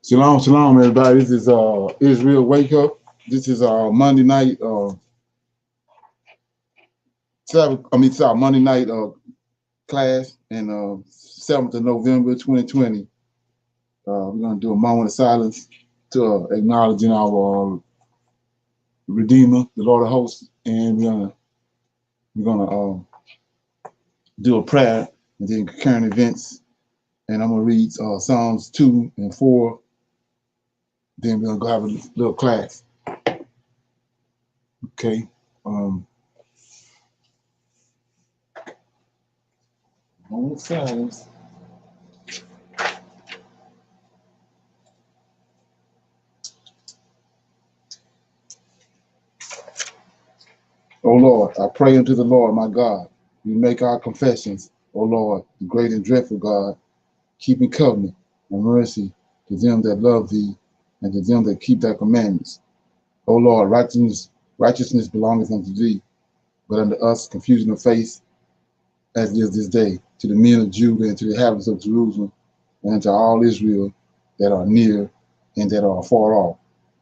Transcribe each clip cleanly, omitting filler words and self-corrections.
Shalom, shalom, everybody. This is Israel Wake Up. This is our Monday night. It's our Monday night class, and 7th of November, 2020. We're gonna do a moment of silence to acknowledging our Redeemer, the Lord of Hosts, and we're gonna do a prayer and then current events. And I'm gonna read Psalms 2 and 4. Then we're gonna go have a little class. Okay. Moment of silence. O Lord, I pray unto the Lord my God. We make our confessions, O Lord, the great and dreadful God, keeping covenant and mercy to them that love thee and to them that keep thy commandments. O Lord, righteousness belongeth unto thee, but unto us confusion of face, as it is this day, to the men of Judah and to the inhabitants of Jerusalem, and unto all Israel that are near and that are far off,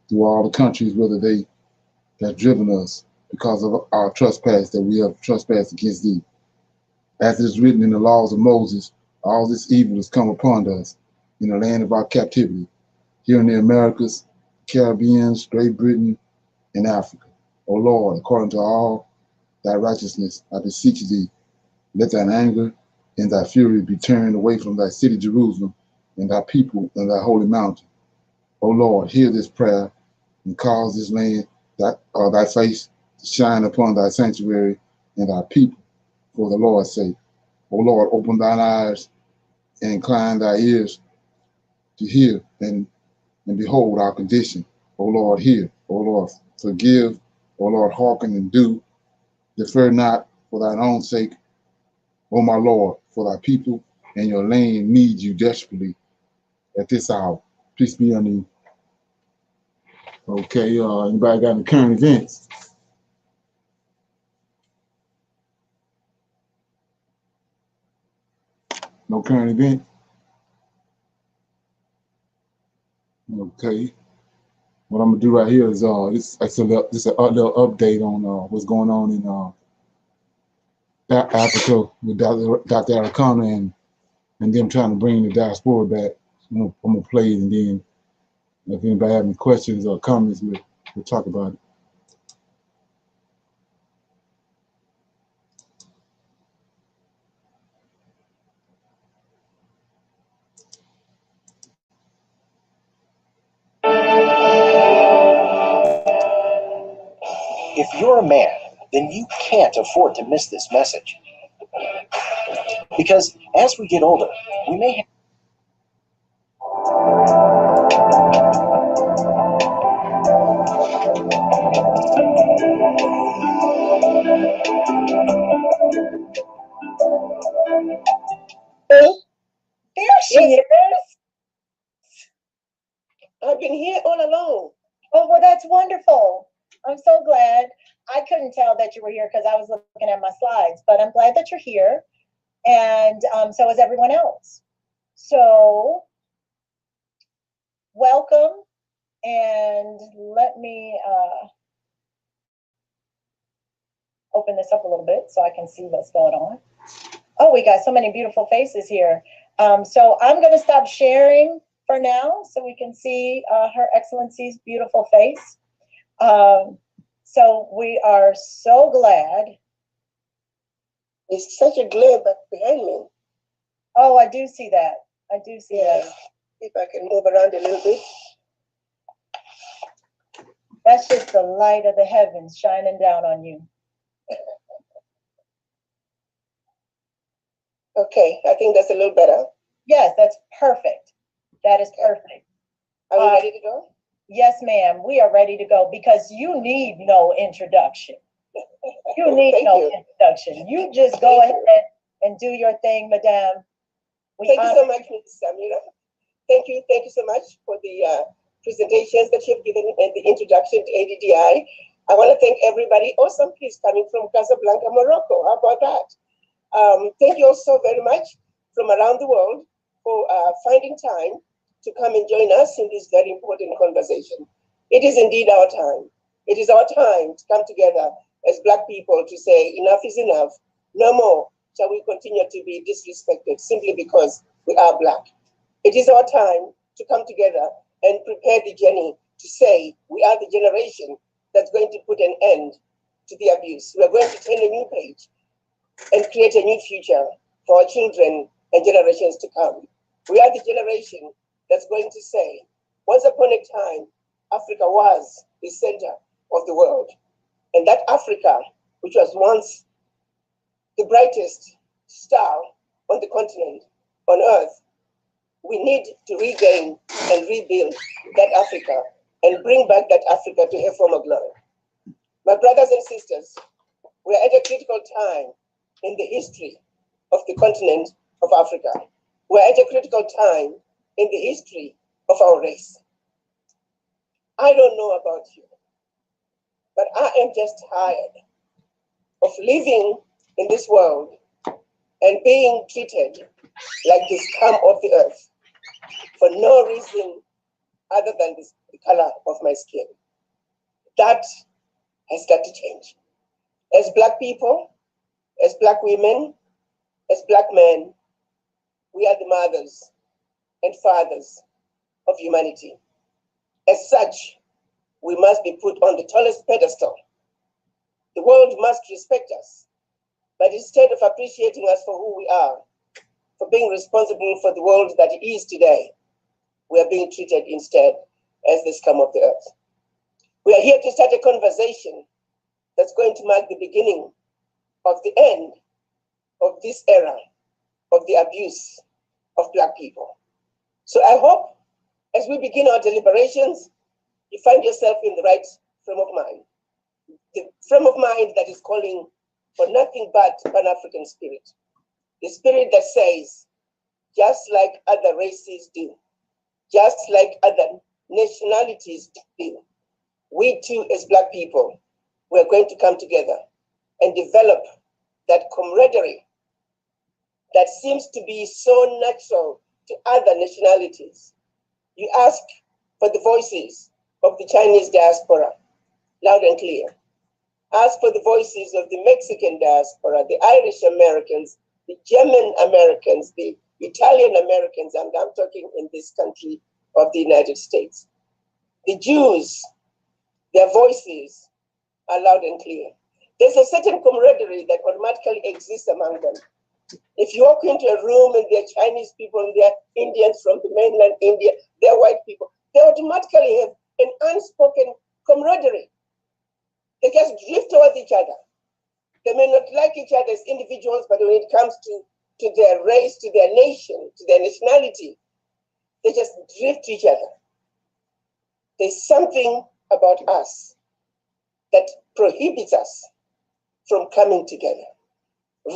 through all the countries whither they have driven us, because of our trespass that we have trespassed against thee. As it is written in the laws of Moses, all this evil has come upon us in the land of our captivity, here in the Americas, Caribbean, Great Britain, and Africa. O Lord, according to all thy righteousness, I beseech thee, let thine anger and thy fury be turned away from thy city Jerusalem and thy people and thy holy mountain. O Lord, hear this prayer and cause this land thy face to shine upon thy sanctuary and thy people for the Lord's sake. O Lord, open thine eyes and incline thy ears to hear and behold our condition. O Lord, hear. O Lord, forgive. O Lord, hearken and do. Defer not for thine own sake. O my Lord, for thy people and your land need you desperately at this hour. Peace be unto you. Okay, anybody got any current events? No current event? Okay. What I'm gonna do right here is this a little update on what's going on in Africa with Dr. Arikana and them trying to bring the diaspora back. I'm gonna play it, and then if anybody have any questions or comments, we'll talk about it. If you're a man, then you can't afford to miss this message. Because as we get older, we may have There she is. I've been here all along. Oh, well, that's wonderful. I'm so glad. I couldn't tell that you were here because I was looking at my slides, but I'm glad that you're here. And so is everyone else. So welcome. And let me open this up a little bit so I can see what's going on. Oh, we got so many beautiful faces here. So I'm going to stop sharing for now so we can see Her Excellency's beautiful face. So we are so glad. It's such a glare back behind me. Oh, I do see that. I do see that. If I can move around a little bit. That's just the light of the heavens shining down on you. Okay, I think that's a little better. Yes, that's perfect. That is perfect. Are we ready to go? Yes, ma'am. We are ready to go because you need no introduction. You need no introduction. You just go ahead and do your thing, madame. Thank you so much, Ms. Samira. Thank you so much for the presentations that you've given and the introduction to ADDI. I want to thank everybody. Oh, some kids coming from Casablanca, Morocco. How about that? Thank you all so very much from around the world for finding time to come and join us in this very important conversation. It is indeed our time. It is our time to come together as Black people to say enough is enough. No more shall we continue to be disrespected simply because we are Black. It is our time to come together and prepare the journey to say we are the generation that's going to put an end to the abuse. We are going to turn a new page and create a new future for our children and generations to come. We are the generation that's going to say, once upon a time, Africa was the center of the world. And that Africa, which was once the brightest star on the continent, on earth, we need to regain and rebuild that Africa and bring back that Africa to her former glory. My brothers and sisters, we are at a critical time in the history of the continent of Africa. We are at a critical time in the history of our race. I don't know about you, but I am just tired of living in this world and being treated like the scum of the earth for no reason other than the color of my skin. That has got to change. As Black people, as Black women, as Black men, we are the mothers and fathers of humanity. As such, we must be put on the tallest pedestal. The world must respect us, but instead of appreciating us for who we are, for being responsible for the world that it is today, we are being treated instead as the scum of the earth. We are here to start a conversation that's going to mark the beginning of the end of this era of the abuse of Black people. So I hope as we begin our deliberations, you find yourself in the right frame of mind. The frame of mind that is calling for nothing but Pan-African spirit. The spirit that says, just like other races do, just like other nationalities do, we too as Black people, we're going to come together and develop that camaraderie that seems to be so natural to other nationalities. You ask for the voices of the Chinese diaspora, loud and clear. Ask for the voices of the Mexican diaspora, the Irish Americans, the German Americans, the Italian Americans, and I'm talking in this country of the United States. The Jews, their voices are loud and clear. There's a certain camaraderie that automatically exists among them. If you walk into a room and there are Chinese people and there are Indians from the mainland India, they're white people, they automatically have an unspoken camaraderie. They just drift towards each other. They may not like each other as individuals, but when it comes to their race, to their nation, to their nationality, they just drift to each other. There's something about us that prohibits us from coming together.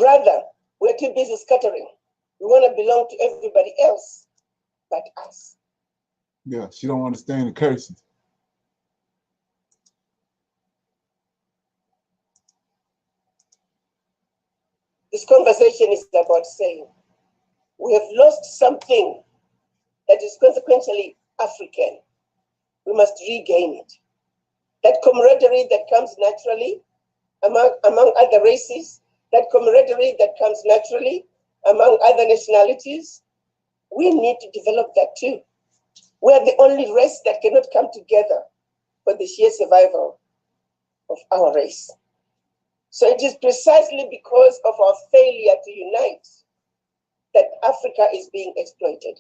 Rather, we're too busy scattering. We want to belong to everybody else but us. Yeah, she don't understand the curses. This conversation is about saying we have lost something that is consequentially African. We must regain it. That camaraderie that comes naturally among other races, that camaraderie that comes naturally among other nationalities, we need to develop that too. We are the only race that cannot come together for the sheer survival of our race. So it is precisely because of our failure to unite that Africa is being exploited,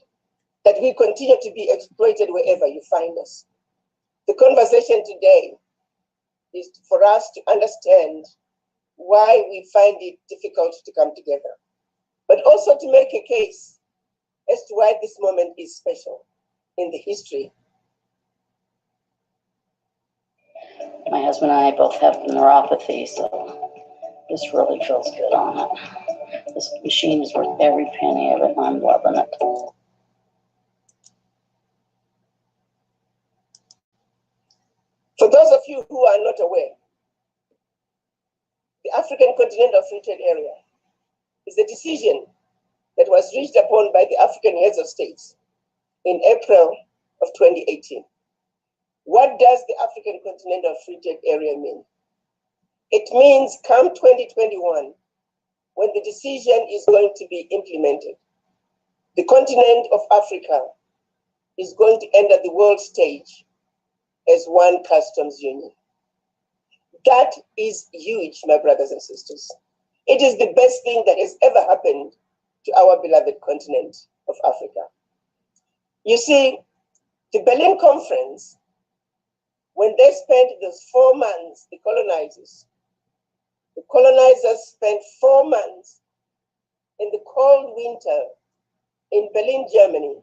that we continue to be exploited wherever you find us. The conversation today is for us to understand why we find it difficult to come together, but also to make a case as to why this moment is special in the history. My husband and I both have neuropathy, so this really feels good on it. This machine is worth every penny of it, and I'm loving it. For those of you who are not aware, the African Continental Free Trade Area is a decision that was reached upon by the African heads of states in April of 2018. What does the African Continental Free Trade Area mean? It means come 2021, when the decision is going to be implemented, the continent of Africa is going to enter the world stage as one customs union. That is huge, my brothers and sisters. It is the best thing that has ever happened to our beloved continent of Africa. You see, the Berlin Conference, when they spent those 4 months, the colonizers spent 4 months in the cold winter in Berlin, Germany,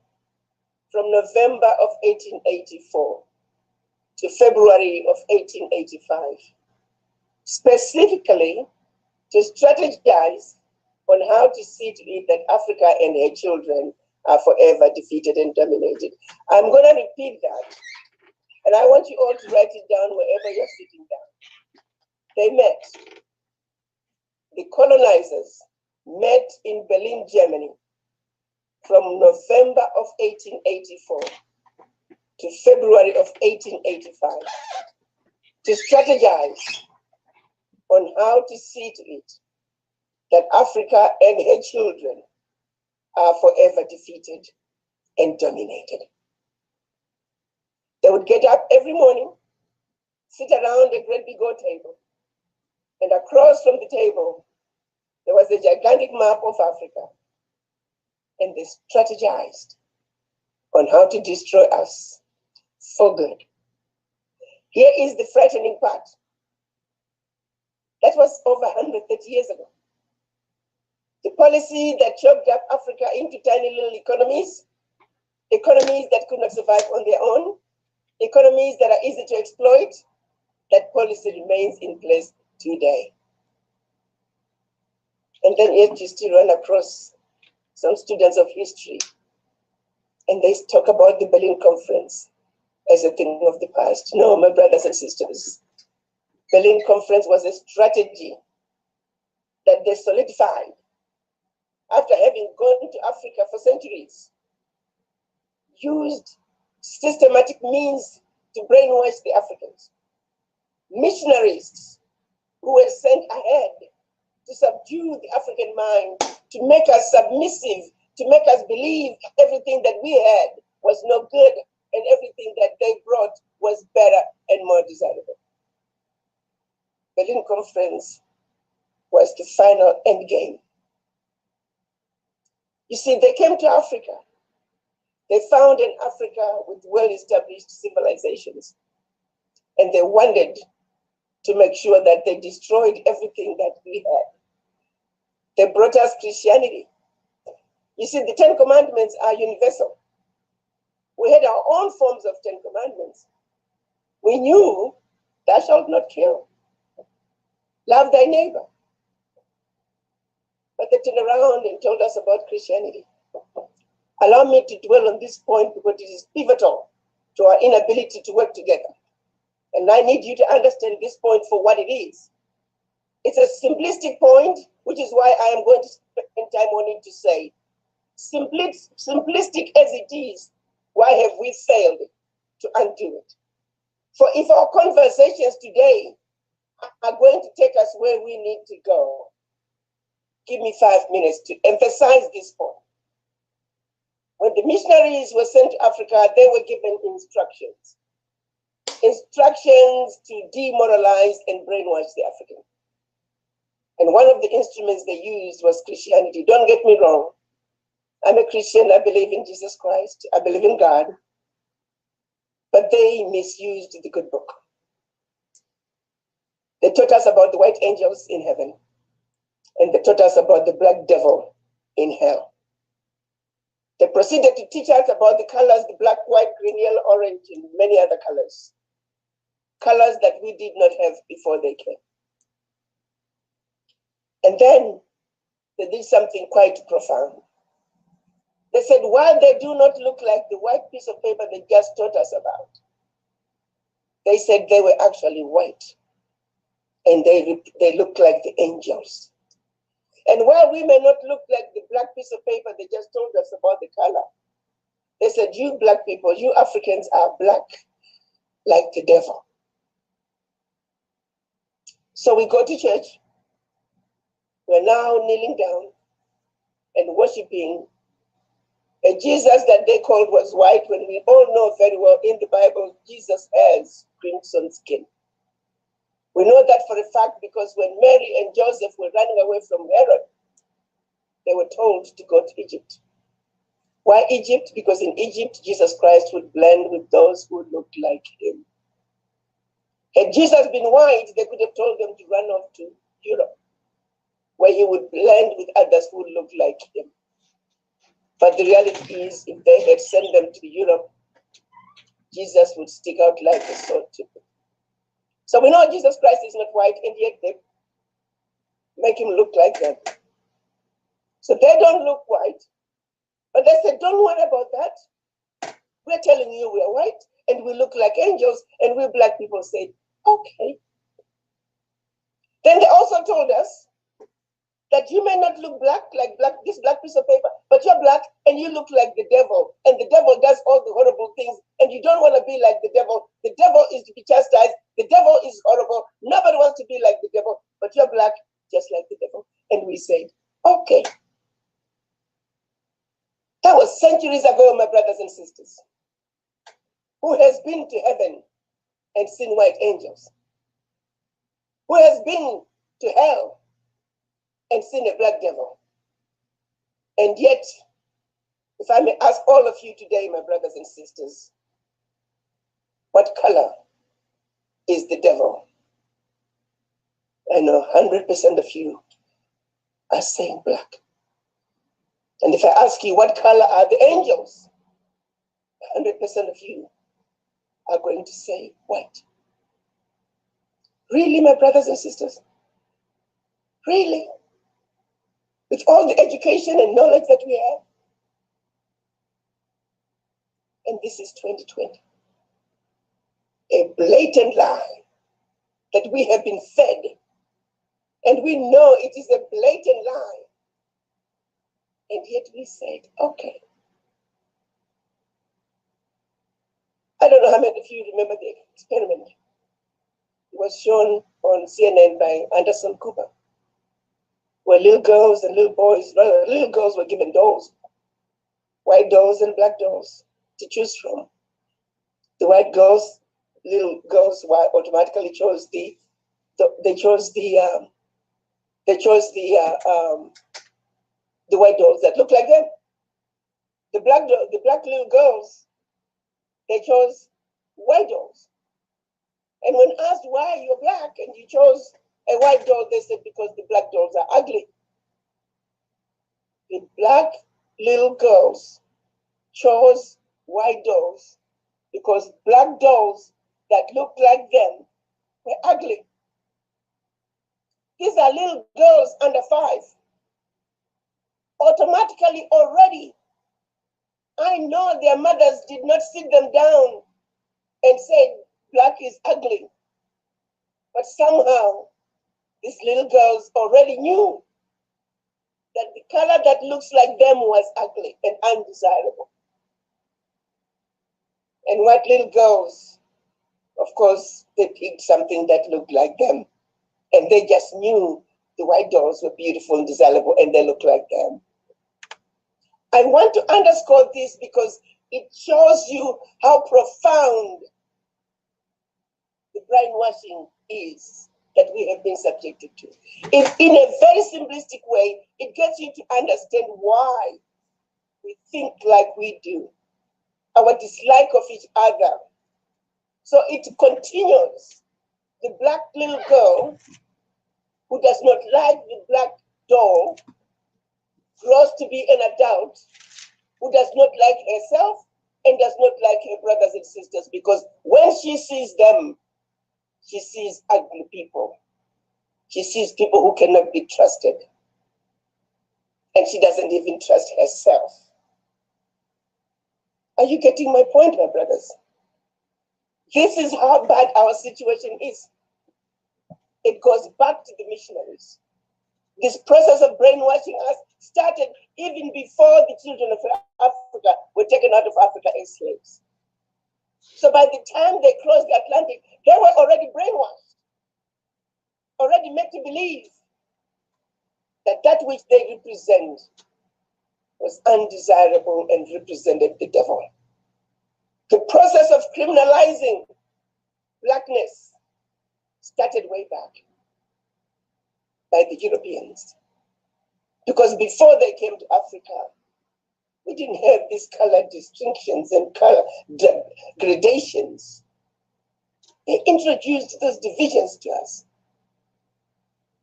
from November of 1884 to February of 1885, specifically to strategize on how to see to it that Africa and her children are forever defeated and dominated. I'm going to repeat that, and I want you all to write it down wherever you're sitting down. They met. The colonizers met in Berlin, Germany, from November of 1884 to February of 1885 to strategize on how to see to it that Africa and her children are forever defeated and dominated. They would get up every morning, sit around a great big old table, and across from the table, there was a gigantic map of Africa, and they strategized on how to destroy us for good. Here is the frightening part. That was over 130 years ago. The policy that choked up Africa into tiny little economies, economies that could not survive on their own, economies that are easy to exploit, that policy remains in place today. And then yet you still run across some students of history, and they talk about the Berlin Conference as a thing of the past. No, my brothers and sisters, Berlin Conference was a strategy that they solidified after having gone to Africa for centuries, used systematic means to brainwash the Africans. Missionaries who were sent ahead to subdue the African mind, to make us submissive, to make us believe everything that we had was no good and everything that they brought was better and more desirable. Berlin Conference was the final end game. You see, they came to Africa. They found an Africa with well-established civilizations, and they wanted to make sure that they destroyed everything that we had. They brought us Christianity. You see, the 10 Commandments are universal. We had our own forms of 10 Commandments. We knew, thou shalt not kill. Love thy neighbor. But they turned around and told us about Christianity. Allow me to dwell on this point because it is pivotal to our inability to work together. And I need you to understand this point for what it is. It's a simplistic point, which is why I am going to spend time on it to say, simplistic as it is, why have we failed to undo it? For if our conversations today are going to take us where we need to go, give me 5 minutes to emphasize this point. When the missionaries were sent to Africa, they were given instructions. Instructions to demoralize and brainwash the African. And one of the instruments they used was Christianity. Don't get me wrong. I'm a Christian. I believe in Jesus Christ. I believe in God. But they misused the good book. They taught us about the white angels in heaven. And they taught us about the black devil in hell. They proceeded to teach us about the colors, the black, white, green, yellow, orange, and many other colors. Colors that we did not have before they came. And then they did something quite profound. They said, while they do not look like the white piece of paper they just taught us about, they said they were actually white. And they looked like the angels. And while we may not look like the black piece of paper they just told us about the color, they said, you black people, you Africans are black like the devil. So we go to church. We're now kneeling down and worshiping a Jesus that they called was white, when we all know very well in the Bible, Jesus has crimson skin. We know that for a fact because when Mary and Joseph were running away from Herod, they were told to go to Egypt. Why Egypt? Because in Egypt, Jesus Christ would blend with those who looked like him. Had Jesus been white, they could have told them to run off to Europe, where he would blend with others who looked like him. But the reality is, if they had sent them to Europe, Jesus would stick out like a sore tip. So we know Jesus Christ is not white, and yet they make him look like that. So they don't look white, but they said, don't worry about that. We're telling you we're white, and we look like angels, and we black people said, okay. Then they also told us that you may not look black like this black piece of paper, but you're black and you look like the devil. And the devil does all the horrible things, and you don't want to be like the devil. The devil is to be chastised. The devil is horrible. Nobody wants to be like the devil, but you're black just like the devil. And we said, okay. That was centuries ago, my brothers and sisters. Who has been to heaven and seen white angels? Who has been to hell and seen a black devil? And yet, if I may ask all of you today, my brothers and sisters, what color is the devil? I know 100% of you are saying black. And if I ask you what color are the angels, 100% of you are going to say white. Really, my brothers and sisters? Really? With all the education and knowledge that we have? And this is 2020. A blatant lie that we have been fed. And we know it is a blatant lie. And yet we said, okay. I don't know how many of you remember the experiment. It was shown on CNN by Anderson Cooper, where little girls and little boys, rather little girls were given dolls, white dolls and black dolls to choose from. The white girls, little girls, automatically chose the white dolls that looked like them. The black little girls, they chose white dolls. And when asked why you're black and you chose a white doll, they said because the black dolls are ugly. The black little girls chose white dolls because black dolls that looked like them were ugly. These are little girls under 5. Automatically already, I know their mothers did not sit them down and say black is ugly. But somehow, these little girls already knew that the color that looks like them was ugly and undesirable. And white little girls, of course, they picked something that looked like them. And they just knew the white dolls were beautiful and desirable and they looked like them. I want to underscore this because it shows you how profound the brainwashing is that we have been subjected to. In a very simplistic way, it gets you to understand why we think like we do, our dislike of each other. So it continues. The black little girl who does not like the black doll grows to be an adult who does not like herself and does not like her brothers and sisters, because when she sees them, she sees ugly people. She sees people who cannot be trusted. And she doesn't even trust herself. Are you getting my point, my brothers? This is how bad our situation is. It goes back to the missionaries. This process of brainwashing us started even before the children of Africa were taken out of Africa as slaves. So by the time they crossed the Atlantic, they were already brainwashed, already made to believe that that which they represent was undesirable and represented the devil. The process of criminalizing blackness started way back by the Europeans. Because before they came to Africa, we didn't have these color distinctions and color gradations. They introduced those divisions to us.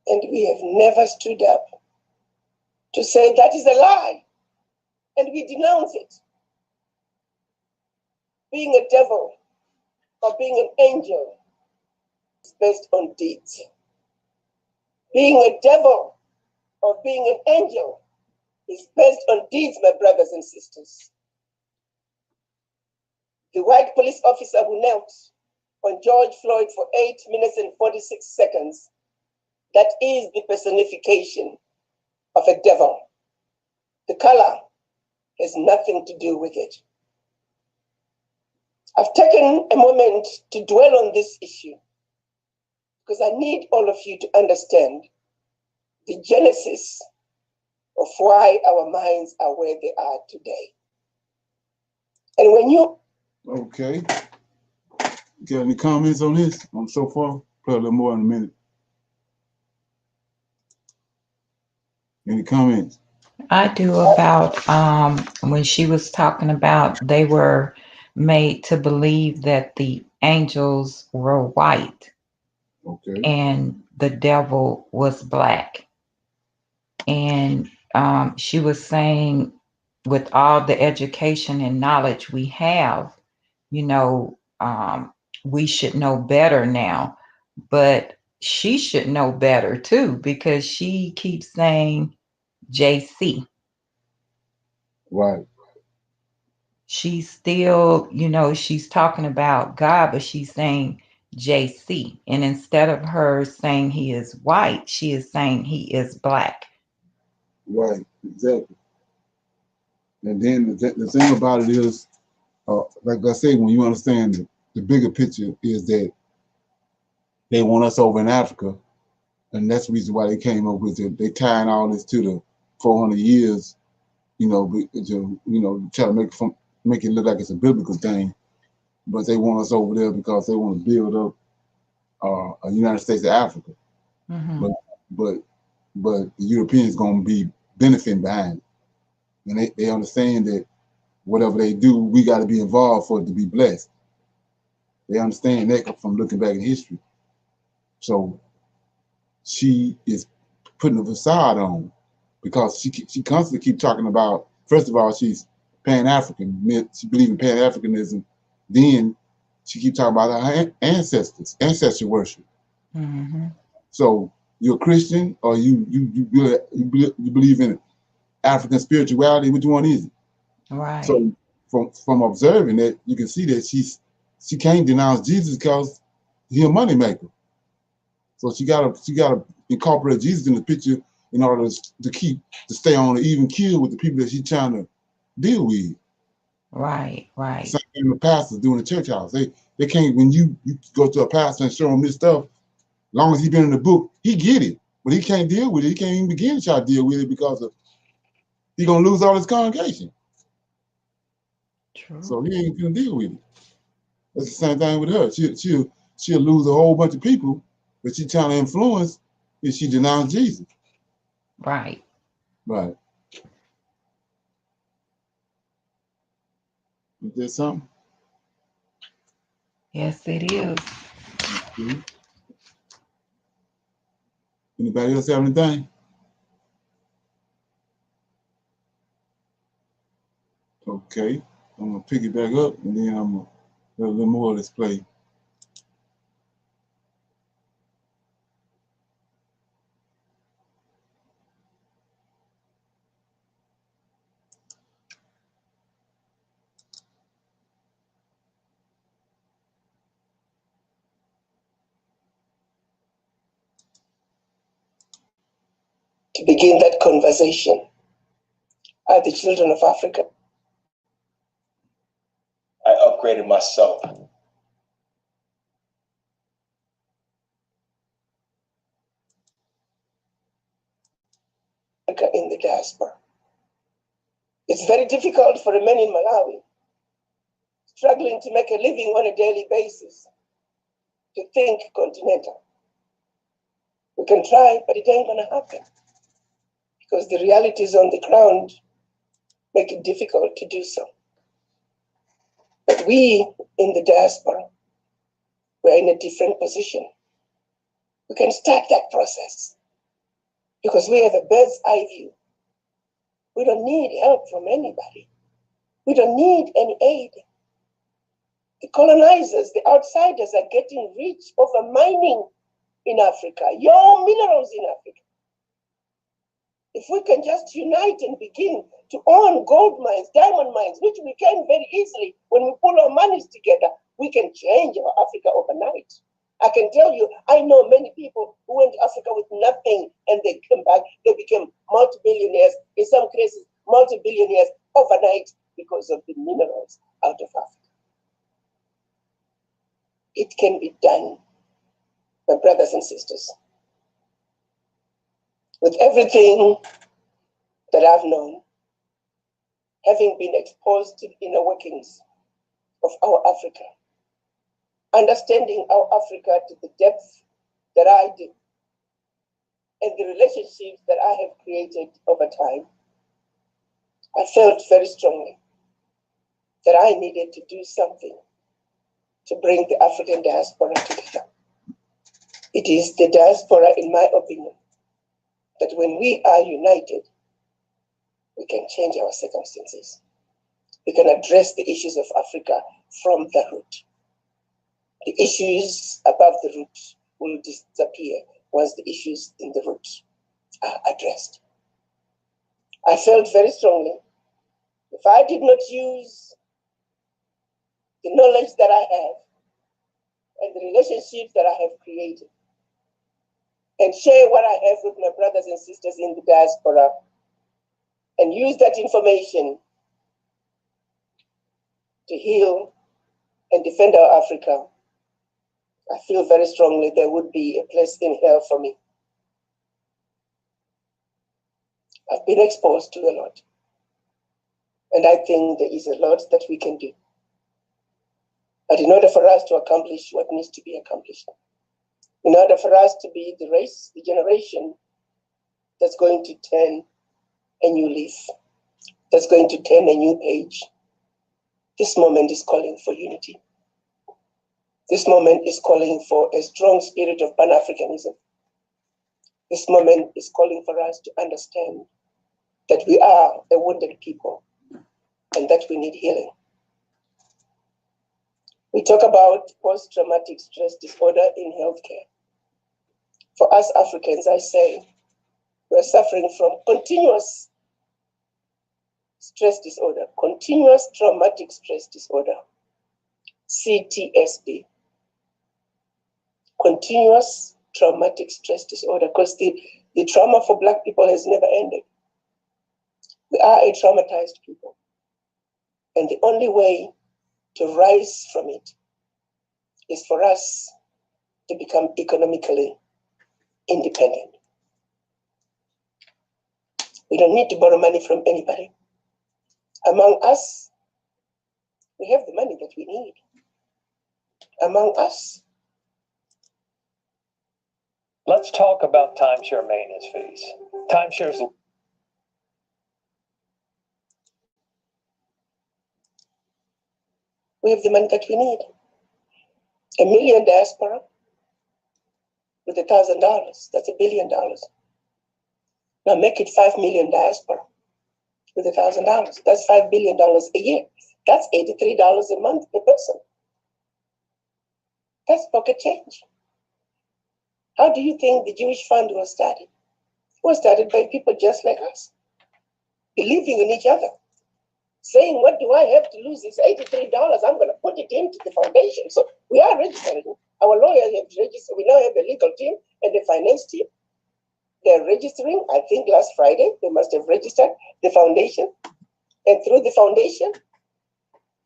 And we have never stood up to say that is a lie. And we denounce it. Being a devil or being an angel is based on deeds. Being a devil or being an angel is based on deeds, my brothers and sisters. The white police officer who knelt on George Floyd for 8 minutes and 46 seconds, that is the personification of a devil. The color has nothing to do with it. I've taken a moment to dwell on this issue because I need all of you to understand the genesis of why our minds are where they are today. And when you... Okay. Got any comments on this? So far? Probably a little more in a minute. Any comments? I do, about when she was talking about they were made to believe that the angels were white. Okay. And the devil was black. And she was saying, with all the education and knowledge we have, you know, we should know better now. But she should know better too, because she keeps saying JC. Right. She's still, you know, she's talking about God, but she's saying JC. And instead of her saying he is white, she is saying he is black. Right, exactly. And then the thing about it is, like I say, when you understand the bigger picture is that they want us over in Africa, and that's the reason why they came up with it. They tying all this to the 400 years, you know, try to make it look like it's a biblical thing, but they want us over there because they want to build up a United States of Africa. Mm-hmm. But the Europeans gonna be benefiting behind it. And they understand that whatever they do, we got to be involved for it to be blessed. They understand that from looking back in history. So she is putting a facade on because she constantly keeps talking about, first of all, she's Pan-African. She believes in Pan-Africanism. Then she keeps talking about her ancestor worship. Mm-hmm. So you're a Christian or you believe in African spirituality? Which one is it? Right. So from observing that, you can see that she can't denounce Jesus because he's a moneymaker. So she gotta incorporate Jesus in the picture in order to stay on an even keel with the people that she's trying to deal with. Right. Same thing with pastors doing the church house. They can't, when you go to a pastor and show him this stuff, as long as he's been in the book, he get it. But he can't deal with it. He can't even begin to try to deal with it because he's gonna lose all his congregation. True. So he ain't gonna deal with it. That's the same thing with her. She'll lose a whole bunch of people, but she's trying to influence if she denounces Jesus. Right. Right. Is there something? Yes, it is. Mm-hmm. Anybody else have anything? Okay. I'm gonna pick it back up and then I'm gonna have a little more display. To begin that conversation, are the children of Africa. I upgraded myself. In the diaspora. It's very difficult for a man in Malawi struggling to make a living on a daily basis to think continental. We can try, but it ain't gonna happen because the realities on the ground make it difficult to do so. But we in the diaspora, we're in a different position. We can start that process because we have a bird's eye view. We don't need help from anybody. We don't need any aid. The colonizers, the outsiders are getting rich over mining in Africa, your minerals in Africa. If we can just unite and begin to own gold mines, diamond mines, which we can very easily when we pull our monies together, we can change our Africa overnight. I can tell you, I know many people who went to Africa with nothing and they came back, they became multi-billionaires, in some cases, multi-billionaires overnight because of the minerals out of Africa. It can be done, my brothers and sisters. With everything that I've known, having been exposed to the inner workings of our Africa, understanding our Africa to the depth that I do, and the relationships that I have created over time, I felt very strongly that I needed to do something to bring the African diaspora together. It is the diaspora, in my opinion, that when we are united, we can change our circumstances. We can address the issues of Africa from the root. The issues above the root will disappear once the issues in the root are addressed. I felt very strongly, if I did not use the knowledge that I have and the relationships that I have created and share what I have with my brothers and sisters in the diaspora and use that information to heal and defend our Africa, I feel very strongly there would be a place in hell for me. I've been exposed to a lot. And I think there is a lot that we can do. But in order for us to accomplish what needs to be accomplished, in order for us to be the race, the generation that's going to turn a new leaf, that's going to turn a new page, this moment is calling for unity. This moment is calling for a strong spirit of Pan-Africanism. This moment is calling for us to understand that we are a wounded people and that we need healing. We talk about post-traumatic stress disorder in healthcare. For us Africans, I say, we're suffering from continuous stress disorder, continuous traumatic stress disorder, CTSD. Continuous traumatic stress disorder, because the trauma for Black people has never ended. We are a traumatized people. And the only way to rise from it is for us to become economically independent. We don't need to borrow money from anybody. Among us, we have the money that we need. Among us. Let's talk about timeshare maintenance fees. Timeshares. We have the money that we need. $1 million diaspora with $1,000, that's $1 billion. Now make it 5 million diaspora with $1,000. That's $5 billion a year. That's $83 a month per person. That's pocket change. How do you think the Jewish Fund was started? It was started by people just like us, believing in each other, saying, what do I have to lose? It's $83. I'm going to put it into the foundation. So we are registering. Our lawyers have registered. We now have a legal team and a finance team. They're registering, I think last Friday, they must have registered the foundation. And through the foundation,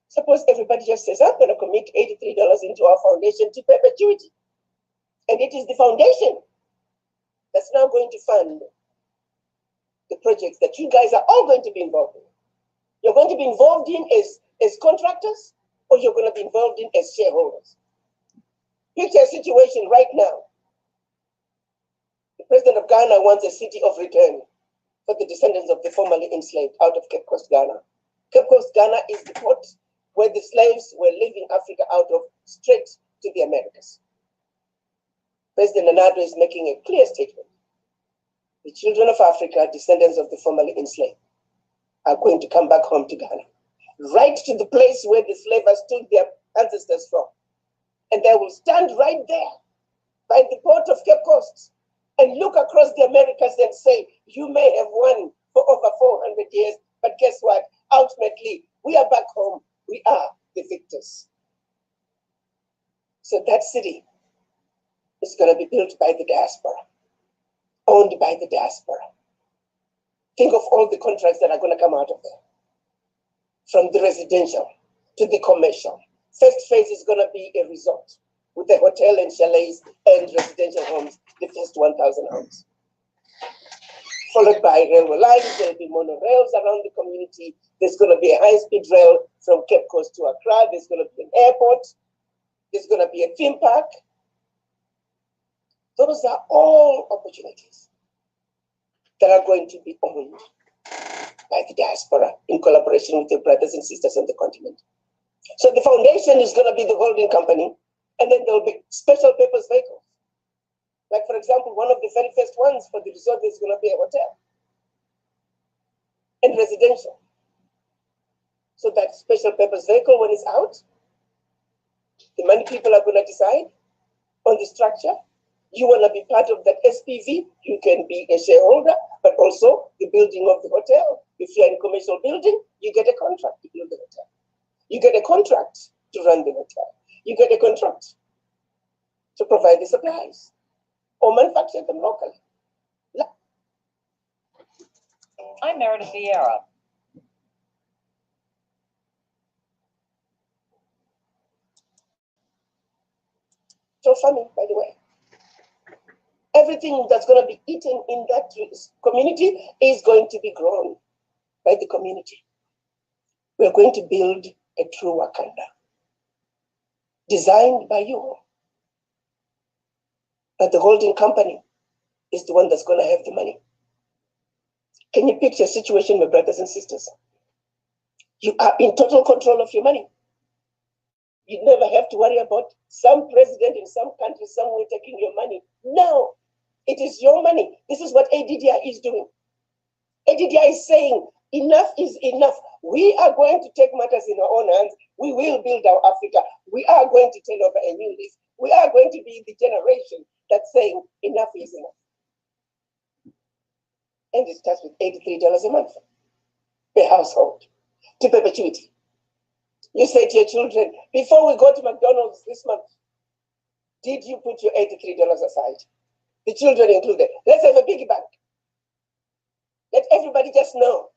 suppose everybody just says, I'm going to commit $83 into our foundation to perpetuity. And it is the foundation that's now going to fund the projects that you guys are all going to be involved in. You're going to be involved in as contractors, or you're going to be involved in as shareholders. Picture a situation right now. The president of Ghana wants a city of return for the descendants of the formerly enslaved out of Cape Coast, Ghana. Cape Coast, Ghana is the port where the slaves were leaving Africa out of straight to the Americas. President Nana Addo is making a clear statement. The children of Africa, descendants of the formerly enslaved, are going to come back home to Ghana, right to the place where the slavers took their ancestors from. And they will stand right there by the port of Cape Coast and look across the Americas and say, you may have won for over 400 years, but guess what? Ultimately, we are back home. We are the victors. So that city is going to be built by the diaspora, owned by the diaspora. Think of all the contracts that are going to come out of there, from the residential to the commercial. First phase is going to be a resort with the hotel and chalets and residential homes, the first 1,000 homes. Followed by railway lines, there will be monorails around the community. There's going to be a high-speed rail from Cape Coast to Accra. There's going to be an airport. There's going to be a theme park. Those are all opportunities that are going to be owned by the diaspora in collaboration with their brothers and sisters on the continent. So the foundation is going to be the holding company, and then there will be special purpose vehicles. Like, for example, one of the very first ones for the resort is going to be a hotel and residential. So that special purpose vehicle, when it's out, the money people are going to decide on the structure. You want to be part of that SPV, you can be a shareholder, but also the building of the hotel. If you're in a commercial building, you get a contract to build the hotel. You get a contract to run the hotel. You get a contract to provide the supplies or manufacture them locally. I'm Meredith Vieira. So funny, by the way. Everything that's going to be eaten in that community is going to be grown by the community. We're going to build a true Wakanda, designed by you. But the holding company is the one that's going to have the money. Can you picture a situation, my brothers and sisters? You are in total control of your money. You never have to worry about some president in some country somewhere taking your money. No, it is your money. This is what ADDI is doing. ADDI is saying, enough is enough. We are going to take matters in our own hands. We will build our Africa. We are going to turn over a new leaf. We are going to be the generation that's saying, enough is enough. And it starts with $83 a month per household to perpetuity. You say to your children, before we go to McDonald's this month, did you put your $83 aside? The children included. Let's have a piggy bank. Let everybody just know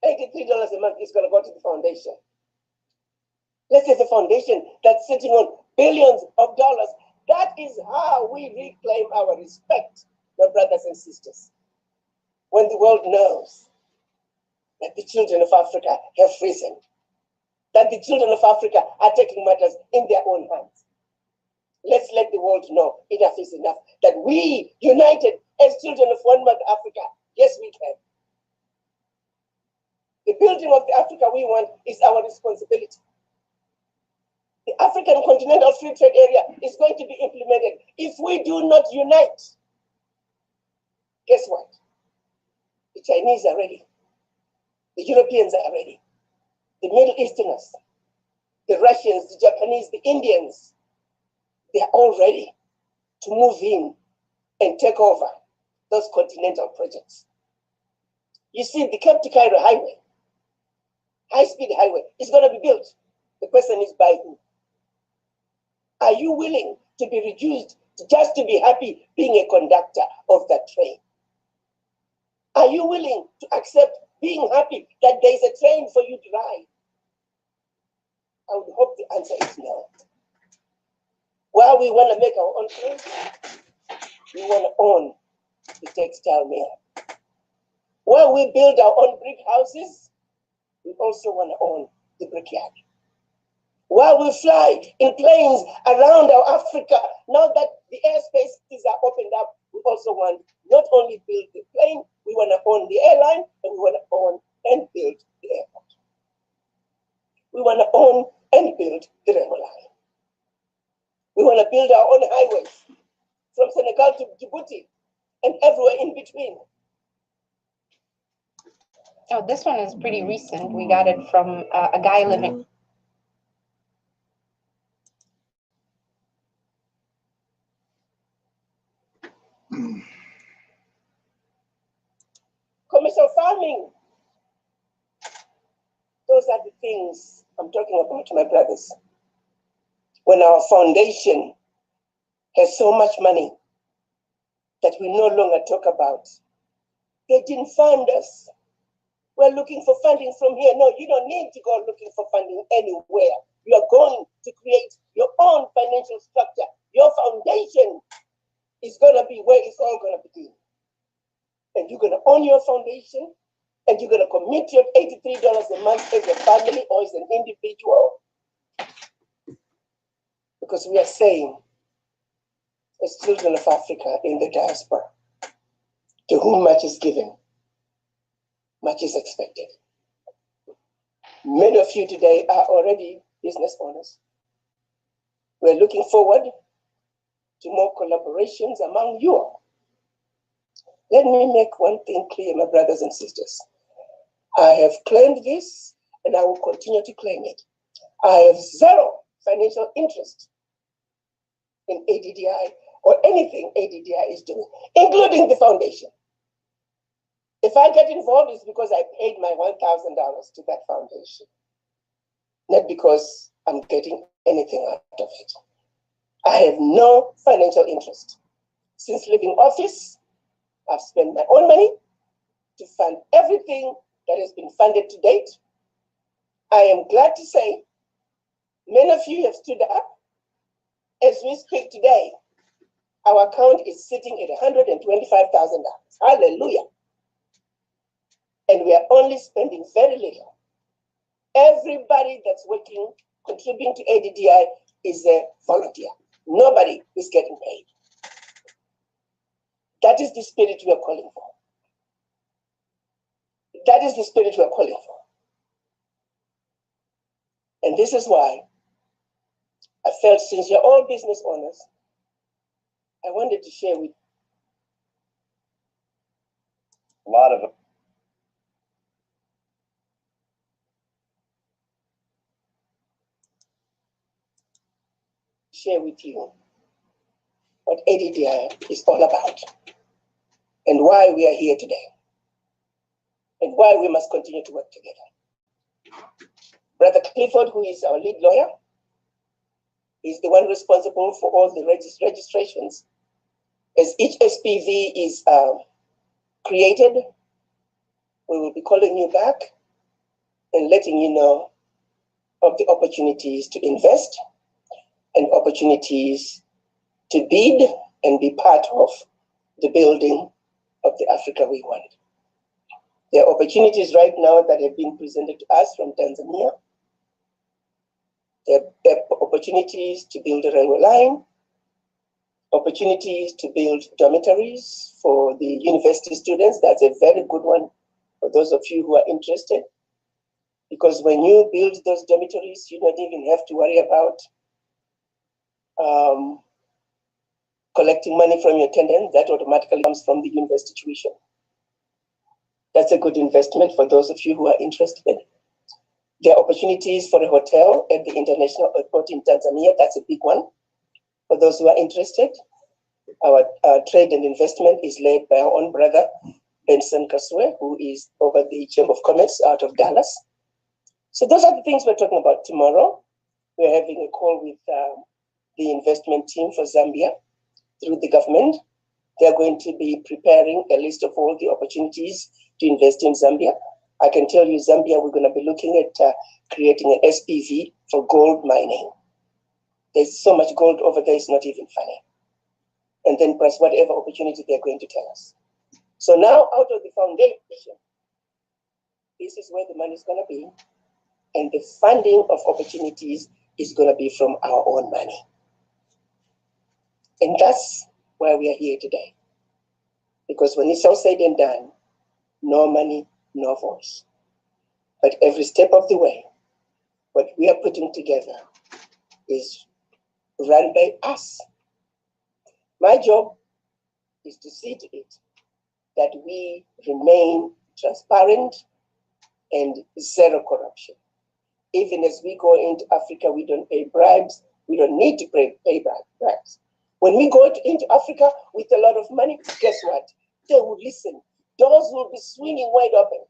$83 a month is going to go to the foundation. Let's have a foundation that's sitting on billions of dollars. That is how we reclaim our respect, my brothers and sisters. When the world knows that the children of Africa have risen, that the children of Africa are taking matters in their own hands. Let's let the world know enough is enough, that we, united as children of one mother Africa, yes, we can. The building of the Africa we want is our responsibility. The African Continental Free Trade Area is going to be implemented. If we do not unite, guess what? The Chinese are ready. The Europeans are ready. The Middle Easterners, the Russians, the Japanese, the Indians, they are all ready to move in and take over those continental projects. You see, the Cape to Cairo highway, high-speed highway, is going to be built. The question is by who? Are you willing to be reduced just to be happy being a conductor of that train? Are you willing to accept being happy that there's a train for you to ride? I would hope the answer is no. Well, we want to make our own clothes. We want to own the textile mill. While we build our own brick houses, we also want to own the brickyard. While we fly in planes around our Africa, now that the airspaces are opened up, we also want not only build the plane, we want to own the airline, and we want to own and build the airport. We want to own and build the railway line. We want to build our own highways from Senegal to Djibouti and everywhere in between. Oh, this one is pretty recent. We got it from a guy living. Commercial farming. Those are the things I'm talking about, my brothers. When our foundation has so much money that we no longer talk about, they didn't fund us. We're looking for funding from here. No, you don't need to go looking for funding anywhere. You are going to create your own financial structure. Your foundation is going to be where it's all going to begin. And you're going to own your foundation, and you're going to commit your $83 a month as a family or as an individual. Because we are saying, as children of Africa in the diaspora, to whom much is given, much is expected. Many of you today are already business owners. We're looking forward to more collaborations among you all. Let me make one thing clear, my brothers and sisters. I have claimed this, and I will continue to claim it. I have zero financial interest in ADDI or anything ADDI is doing, including the foundation. If I get involved, it's because I paid my $1,000 to that foundation, not because I'm getting anything out of it. I have no financial interest. Since leaving office, I've spent my own money to fund everything that has been funded to date. I am glad to say many of you have stood up. As we speak today, our account is sitting at $125,000. Hallelujah. And we are only spending very little. Everybody that's working, contributing to ADDI is a volunteer. Nobody is getting paid. That is the spirit we are calling for. That is the spirit we are calling for. And this is why I felt, since you're all business owners, I wanted to share with A lot of you what ADDI is all about and why we are here today and why we must continue to work together. Brother Clifford, who is our lead lawyer, is the one responsible for all the registrations. As each SPV is created, we will be calling you back and letting you know of the opportunities to invest and opportunities to bid and be part of the building of the Africa we want. There are opportunities right now that have been presented to us from Tanzania. There are opportunities to build a railway line, opportunities to build dormitories for the university students. That's a very good one for those of you who are interested. Because when you build those dormitories, you don't even have to worry about collecting money from your tenants. That automatically comes from the university tuition. That's a good investment for those of you who are interested. There are opportunities for a hotel at the International Airport in Tanzania. That's a big one for those who are interested. Our trade and investment is led by our own brother, Benson Kaswe, who is over the Chamber of Commerce out of Dallas. So those are the things we're talking about tomorrow. We're having a call with the investment team for Zambia. through the government. They're going to be preparing a list of all the opportunities to invest in Zambia. I can tell you, Zambia, we're going to be looking at creating an SPV for gold mining. There's so much gold over there, it's not even funny. And then plus whatever opportunity they're going to tell us. So now out of the foundation, this is where the money is going to be. And the funding of opportunities is going to be from our own money. And that's why we are here today. Because when it's all said and done, no money, no voice. But every step of the way, what we are putting together is run by us. My job is to see to it that we remain transparent and zero corruption. Even as we go into Africa, we don't pay bribes. We don't need to pay bribes. When we go into Africa with a lot of money, guess what? They will listen. Doors will be swinging wide open.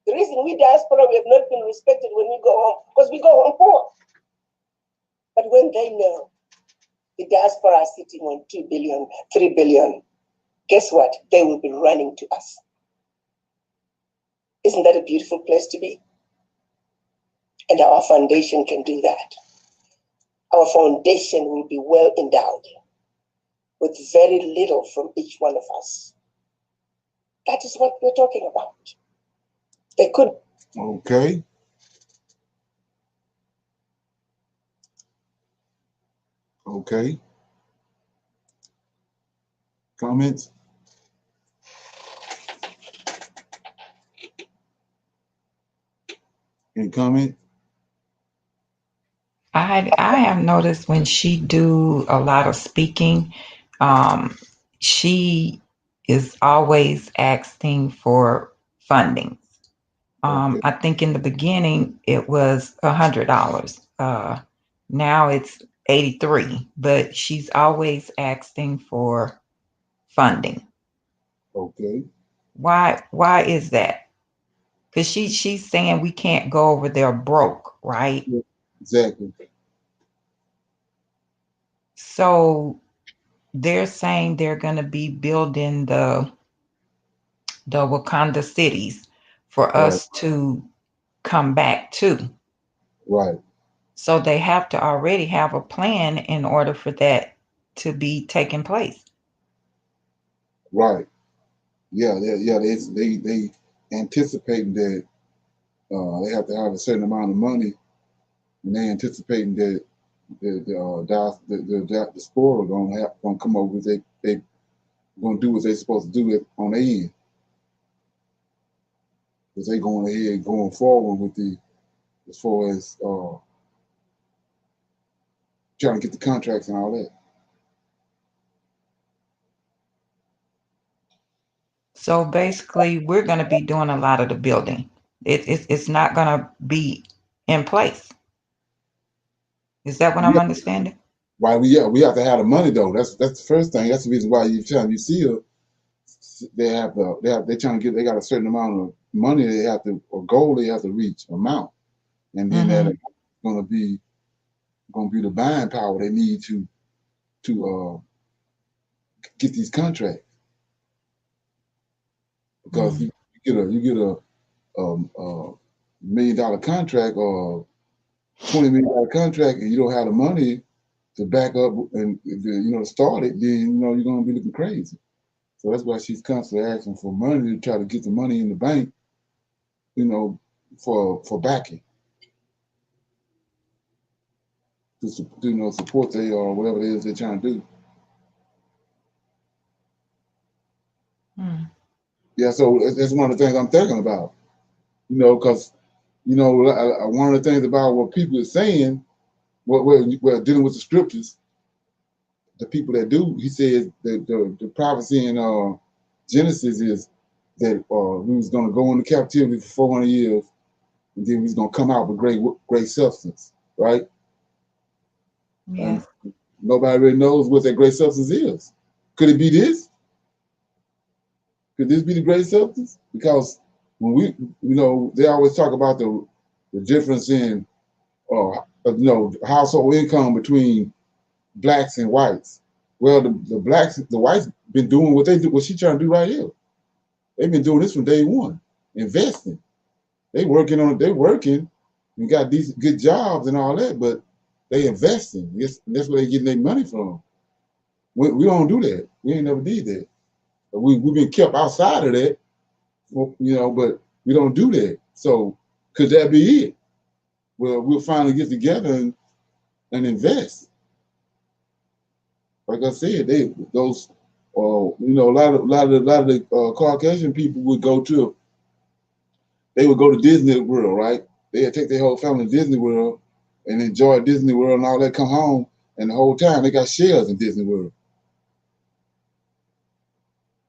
The reason we diaspora, we have not been respected when we go home, because we go home poor. But when they know the diaspora is sitting on 2 billion, 3 billion, guess what? They will be running to us. Isn't that a beautiful place to be? And our foundation can do that. Our foundation will be well endowed with very little from each one of us. That is what we're talking about. They could. Okay. Okay. Comments? Any comment? I have noticed when she do a lot of speaking, she is always asking for funding. Okay. I think in the beginning it was $100. Now it's 83, but she's always asking for funding. Okay. Why is that? Because she's saying we can't go over there broke, right? Yeah, exactly. So they're saying they're going to be building the Wakanda cities for us to come back to. Right. So they have to already have a plan in order for that to be taking place. Right. Yeah. They anticipating that they have to have a certain amount of money, and they anticipating that the sport are gonna come over. They gonna do what they supposed to do on their end, because they going ahead going forward with as far as trying to get the contracts and all that. So basically, we're going to be doing a lot of the building. It's not going to be in place. Is that what I'm understanding? Why we have to have the money though. That's the first thing. That's the reason why you see her. They're trying to get. They got a certain amount of money they have to, or goal they have to reach, amount, and then that's going to be the buying power they need to get these contracts. Because you get a $1 million contract or $20 million contract, and you don't have the money to back up and start it, then you're going to be looking crazy. So that's why she's constantly asking for money to try to get the money in the bank, for backing, to support they or whatever it is they're trying to do. Yeah, so that's one of the things I'm thinking about, because one of the things about what people are saying, what we're dealing with the scriptures, the people that do, he says that the prophecy in Genesis is that we was going to go into captivity for 400 years, and then we was going to come out with great substance, right? Yes. And nobody really knows what that great substance is. Could it be this? Could this be the great substance? Because when they always talk about the difference in household income between blacks and whites. Well, the blacks, the whites been doing what they do, what she trying to do right here. They've been doing this from day one, investing. They working on it. They working and got decent, good jobs and all that, but they investing. That's where they getting their money from. We don't do that. We ain't never did that. But we've been kept outside of that, but we don't do that. So could that be it? Well, we'll finally get together and invest. Like I said, a lot of the Caucasian people would go to Disney World, right? They'd take their whole family to Disney World and enjoy Disney World and all that, come home, and the whole time they got shares in Disney World.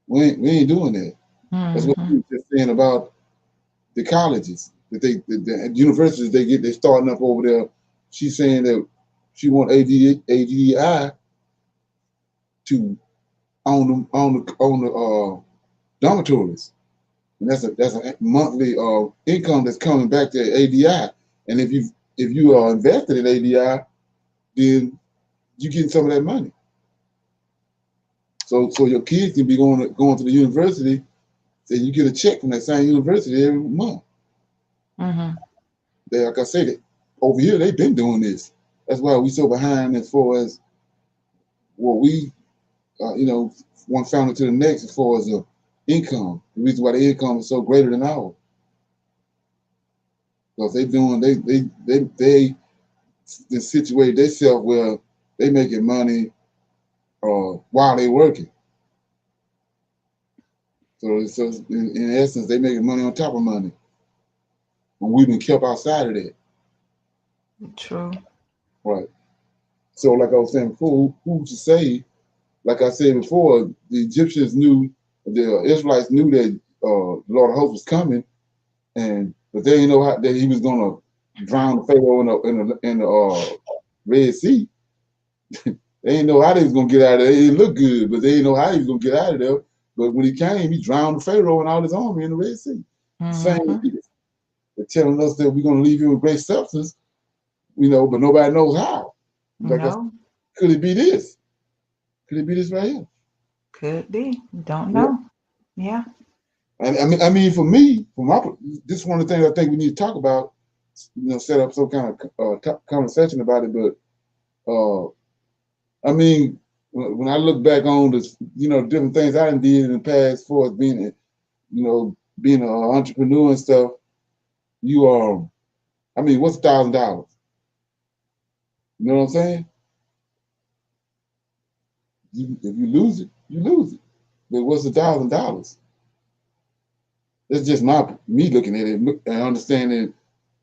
We ain't doing that. That's what we were just saying about the colleges, that the universities they're starting up over there. She's saying that she want ADI to own the dormitories. And that's a monthly income that's coming back to ADI. And if you are invested in ADI, then you getting some of that money. So your kids can be going to the university, and you get a check from that same university every month. Like I said, over here they've been doing this. That's why we so behind as far as what we, one family to the next as far as the income. The reason why the income is so greater than ours. Because they situate themselves where they making money while they working. So in essence, they making money on top of money. And we've been kept outside of that. True. Right. So like I was saying before, who's to say, like I said before, the Egyptians knew, the Israelites knew that the Lord of Hosts was coming, but they didn't know how that he was gonna drown the Pharaoh in the Red Sea. They didn't know how they was gonna get out of there. It looked good, but they didn't know how he was gonna get out of there. But when he came, he drowned the Pharaoh and all his army in the Red Sea. Same thing. They're telling us that we're gonna leave you with great substance, but nobody knows how. Like could it be this? Could it be this right here? Could be. Don't know. Yeah. And I mean, for me, this is one of the things I think we need to talk about. Set up some kind of conversation about it. But I mean, when I look back on this, different things I did in the past, for as being, being an entrepreneur and stuff, I mean, what's $1,000? You know what I'm saying? If you lose it, you lose it. But what's $1,000? That's just me looking at it and understanding,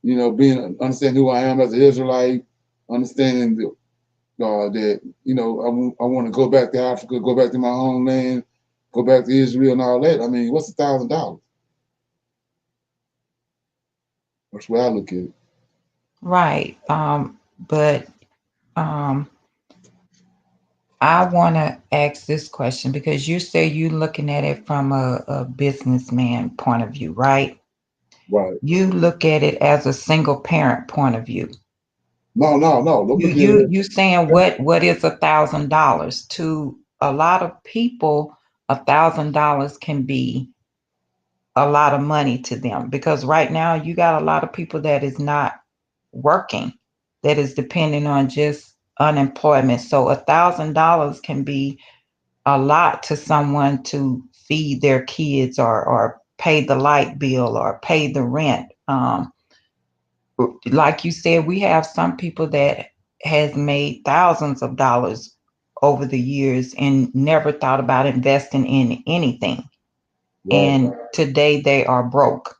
understanding who I am as an Israelite, understanding that I want to go back to Africa, go back to my homeland, go back to Israel and all that. I mean, what's $1,000? That's where I look at it. Right. But I want to ask this question, because you say you're looking at it from a businessman point of view, right? Right. You look at it as a single parent point of view. No. You saying what is $1,000 to a lot of people? $1,000 can be a lot of money to them, because right now you got a lot of people that is not working, that is depending on just unemployment. So $1,000 can be a lot to someone to feed their kids or pay the light bill or pay the rent. Like you said, we have some people that has made thousands of dollars over the years and never thought about investing in anything. Right. And today they are broke.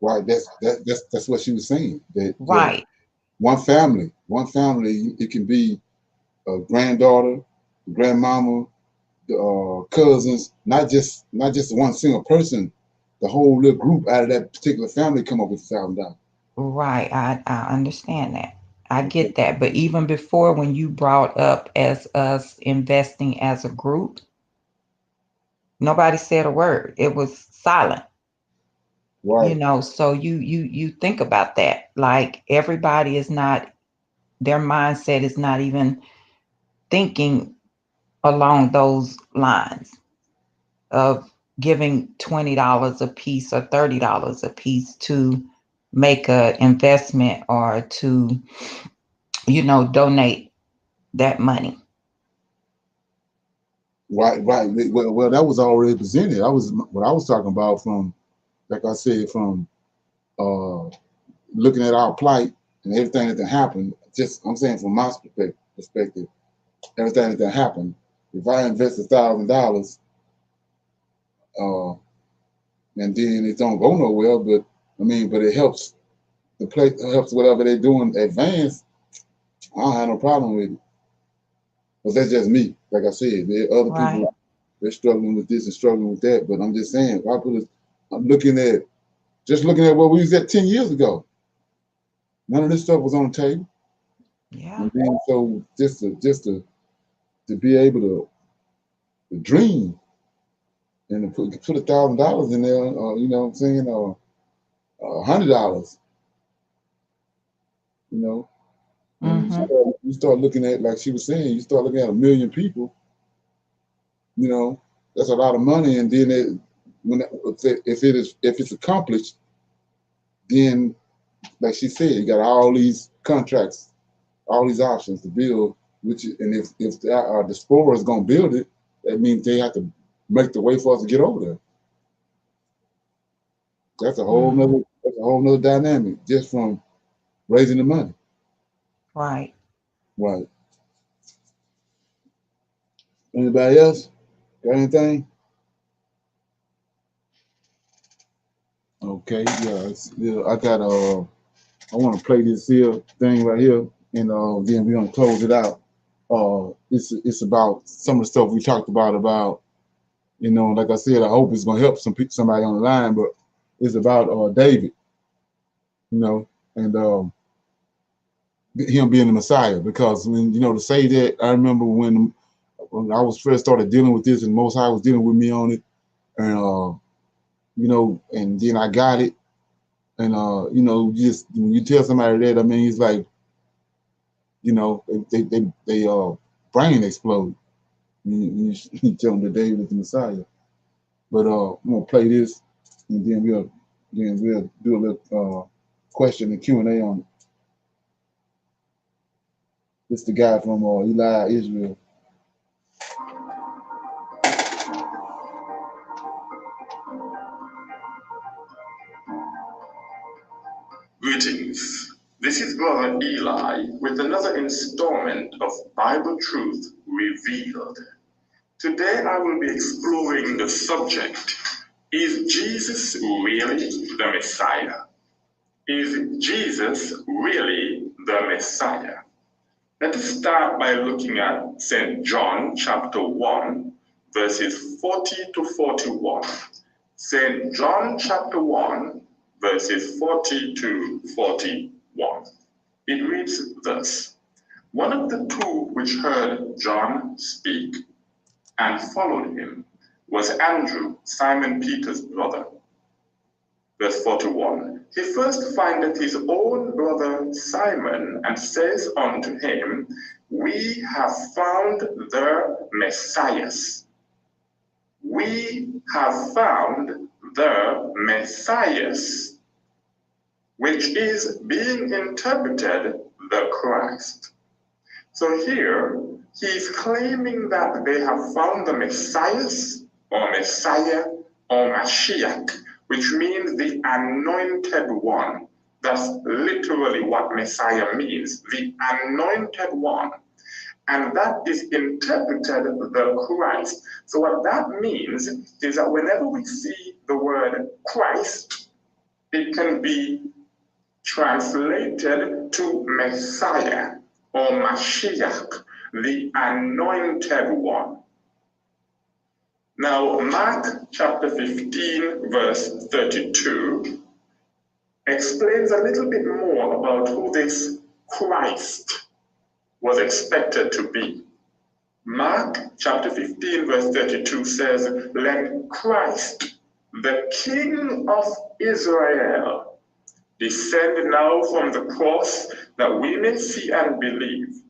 Right. That's what she was saying. Right. One family, it can be a granddaughter, grandmama, cousins, not just one single person. The whole little group out of that particular family come up with $1,000. Right. I understand that. I get that. But even before, when you brought up as us investing as a group, nobody said a word. It was silent. Right. So you think about that. Like, everybody is not, their mindset is not even thinking along those lines of giving $20 a piece or $30 a piece to make an investment or to, donate that money. Right. Well, that was already presented. What I was talking about from, like I said, from looking at our plight and everything that happened. I'm saying from my perspective, everything that happened. If I invest $1,000, and then it don't go nowhere, but it helps the place, helps whatever they're doing advance. I don't have no problem with it. But that's just me. Like I said, there are other people, they're struggling with this and struggling with that. But I'm just saying, I'm looking at where we was at 10 years ago. None of this stuff was on the table. Yeah. And then so just to be able to dream and to put $1,000 in there, you know what I'm saying, or $100, you know. Mm-hmm. You start looking at, like she was saying, you start looking at 1 million people, you know, that's a lot of money. And then if it's accomplished, then like she said, you got all these contracts, all these options to build, and if the explorer is gonna build it, that means they have to make the way for us to get over there. That's a whole nother dynamic just from raising the money. Right. Right. Anybody else got anything? Okay, yeah, I got I want to play this here thing right here, and then we're gonna close it out. It's about some of the stuff we talked about, you know, like I said, I hope it's gonna help somebody on the line, but it's about David, you know, and him being the Messiah, because when, you know, to say that, I remember when I was first started dealing with this, and Most High was dealing with me on it, and you know, and then I got it, and you know, just when you tell somebody that, I mean, it's like, you know, they brain explode. You tell them that David is the Messiah. But I'm gonna play this, and then we'll do a little question and Q&A on it. This is the guy from Eli Israel. Greetings. This is Brother Eli with another installment of Bible Truth Revealed. Today I will be exploring the subject, is Jesus really the Messiah? Is Jesus really the Messiah? Let us start by looking at St. John chapter 1, verses 40 to 41. St. John chapter 1, verses 40 to 41. It reads thus: One of the two which heard John speak and followed him was Andrew, Simon Peter's brother. Verse 41. He first findeth his own brother Simon, and says unto him, We have found the Messiah. We have found the Messiah, which is being interpreted the Christ. So here, he's claiming that they have found the Messiah or Messiah or Mashiach, which means the anointed one. That's literally what Messiah means, the anointed one. And that is interpreted the Christ. So what that means is that whenever we see the word Christ, it can be translated to Messiah or Mashiach, the anointed one. Now, Mark chapter 15, verse 32 explains a little bit more about who this Christ was expected to be. Mark chapter 15, verse 32 says, Let Christ, the King of Israel, descend now from the cross, that we may see and believe.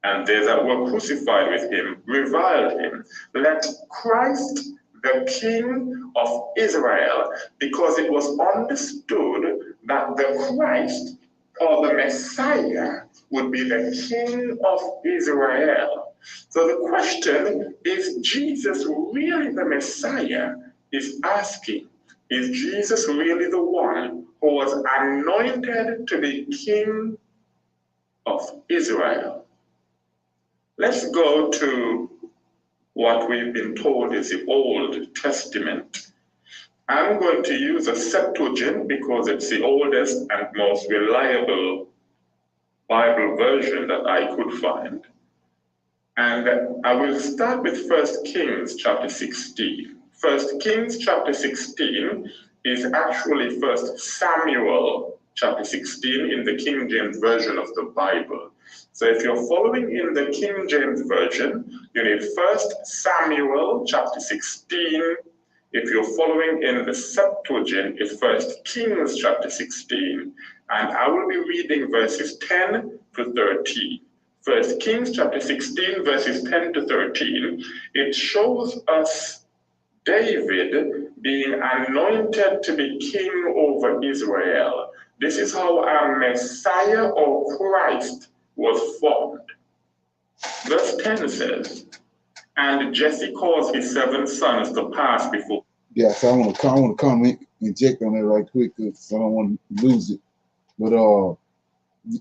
and they that were crucified with him reviled him. Let Christ, the King of Israel, because it was understood that the Christ or the Messiah would be the King of Israel. So the question, is Jesus really the Messiah, is asking, is Jesus really the one who was anointed to be King of Israel? Let's go to what we've been told is the Old Testament. I'm going to use a Septuagint because it's the oldest and most reliable Bible version that I could find. And I will start with 1 Kings chapter 16. 1 Kings chapter 16 is actually 1 Samuel chapter 16 in the King James Version of the Bible. So if you're following in the King James Version, you need 1 Samuel chapter 16. If you're following in the Septuagint, it's 1 Kings chapter 16. And I will be reading verses 10 to 13. 1 Kings chapter 16, verses 10 to 13. It shows us David being anointed to be king over Israel. This is how our Messiah or Christ was formed. Verse 10 says, and Jesse caused his 7 sons to pass before. Yeah, so I want to comment, inject on that right quick, because I don't want to lose it. But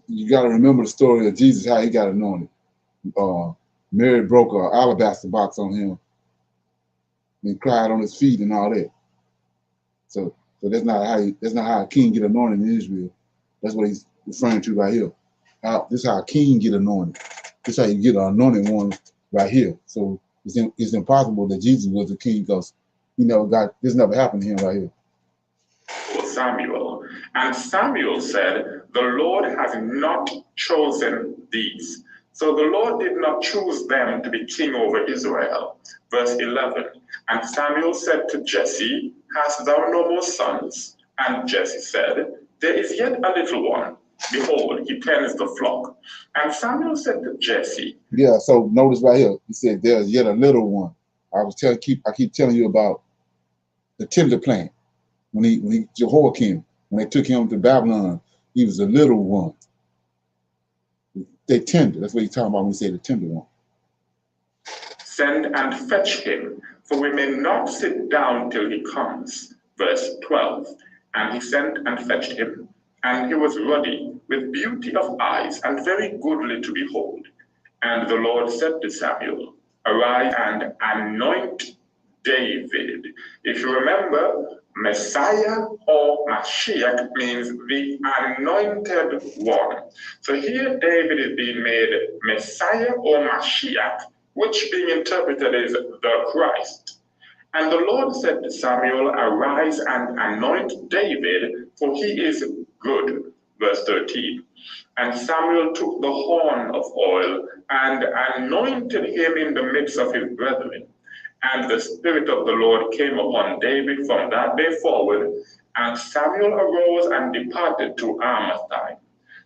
you got to remember the story of Jesus, how he got anointed. Mary broke an alabaster box on him and cried on his feet and all that. So that's not how a king get anointed in Israel. That's what he's referring to right here. This is how a king get anointed. This is how you get an anointed one right here. So it's impossible that Jesus was a king, because this never happened to him right here. Samuel. And Samuel said, the Lord has not chosen these. So the Lord did not choose them to be king over Israel. Verse 11, and Samuel said to Jesse, hast thou no more sons? And Jesse said, there is yet a little one. Behold, he tends the flock. And Samuel said to Jesse. Yeah, so notice right here, he said, there's yet a little one. I keep telling you about the tender plant. When Jehoiakim, when they took him to Babylon, he was a little one. They tender. That's what he's talking about when we say the tender one. Send and fetch him, for we may not sit down till he comes. Verse 12. And he sent and fetched him, and he was ruddy, with beauty of eyes, and very goodly to behold. And the Lord said to Samuel, arise and anoint David. If you remember, Messiah or Mashiach means the anointed one. So here David is being made Messiah or Mashiach, which being interpreted is the Christ. And the Lord said to Samuel, arise and anoint David, for he is good. Verse 13. And Samuel took the horn of oil and anointed him in the midst of his brethren. And the Spirit of the Lord came upon David from that day forward, and Samuel arose and departed to Armathaim.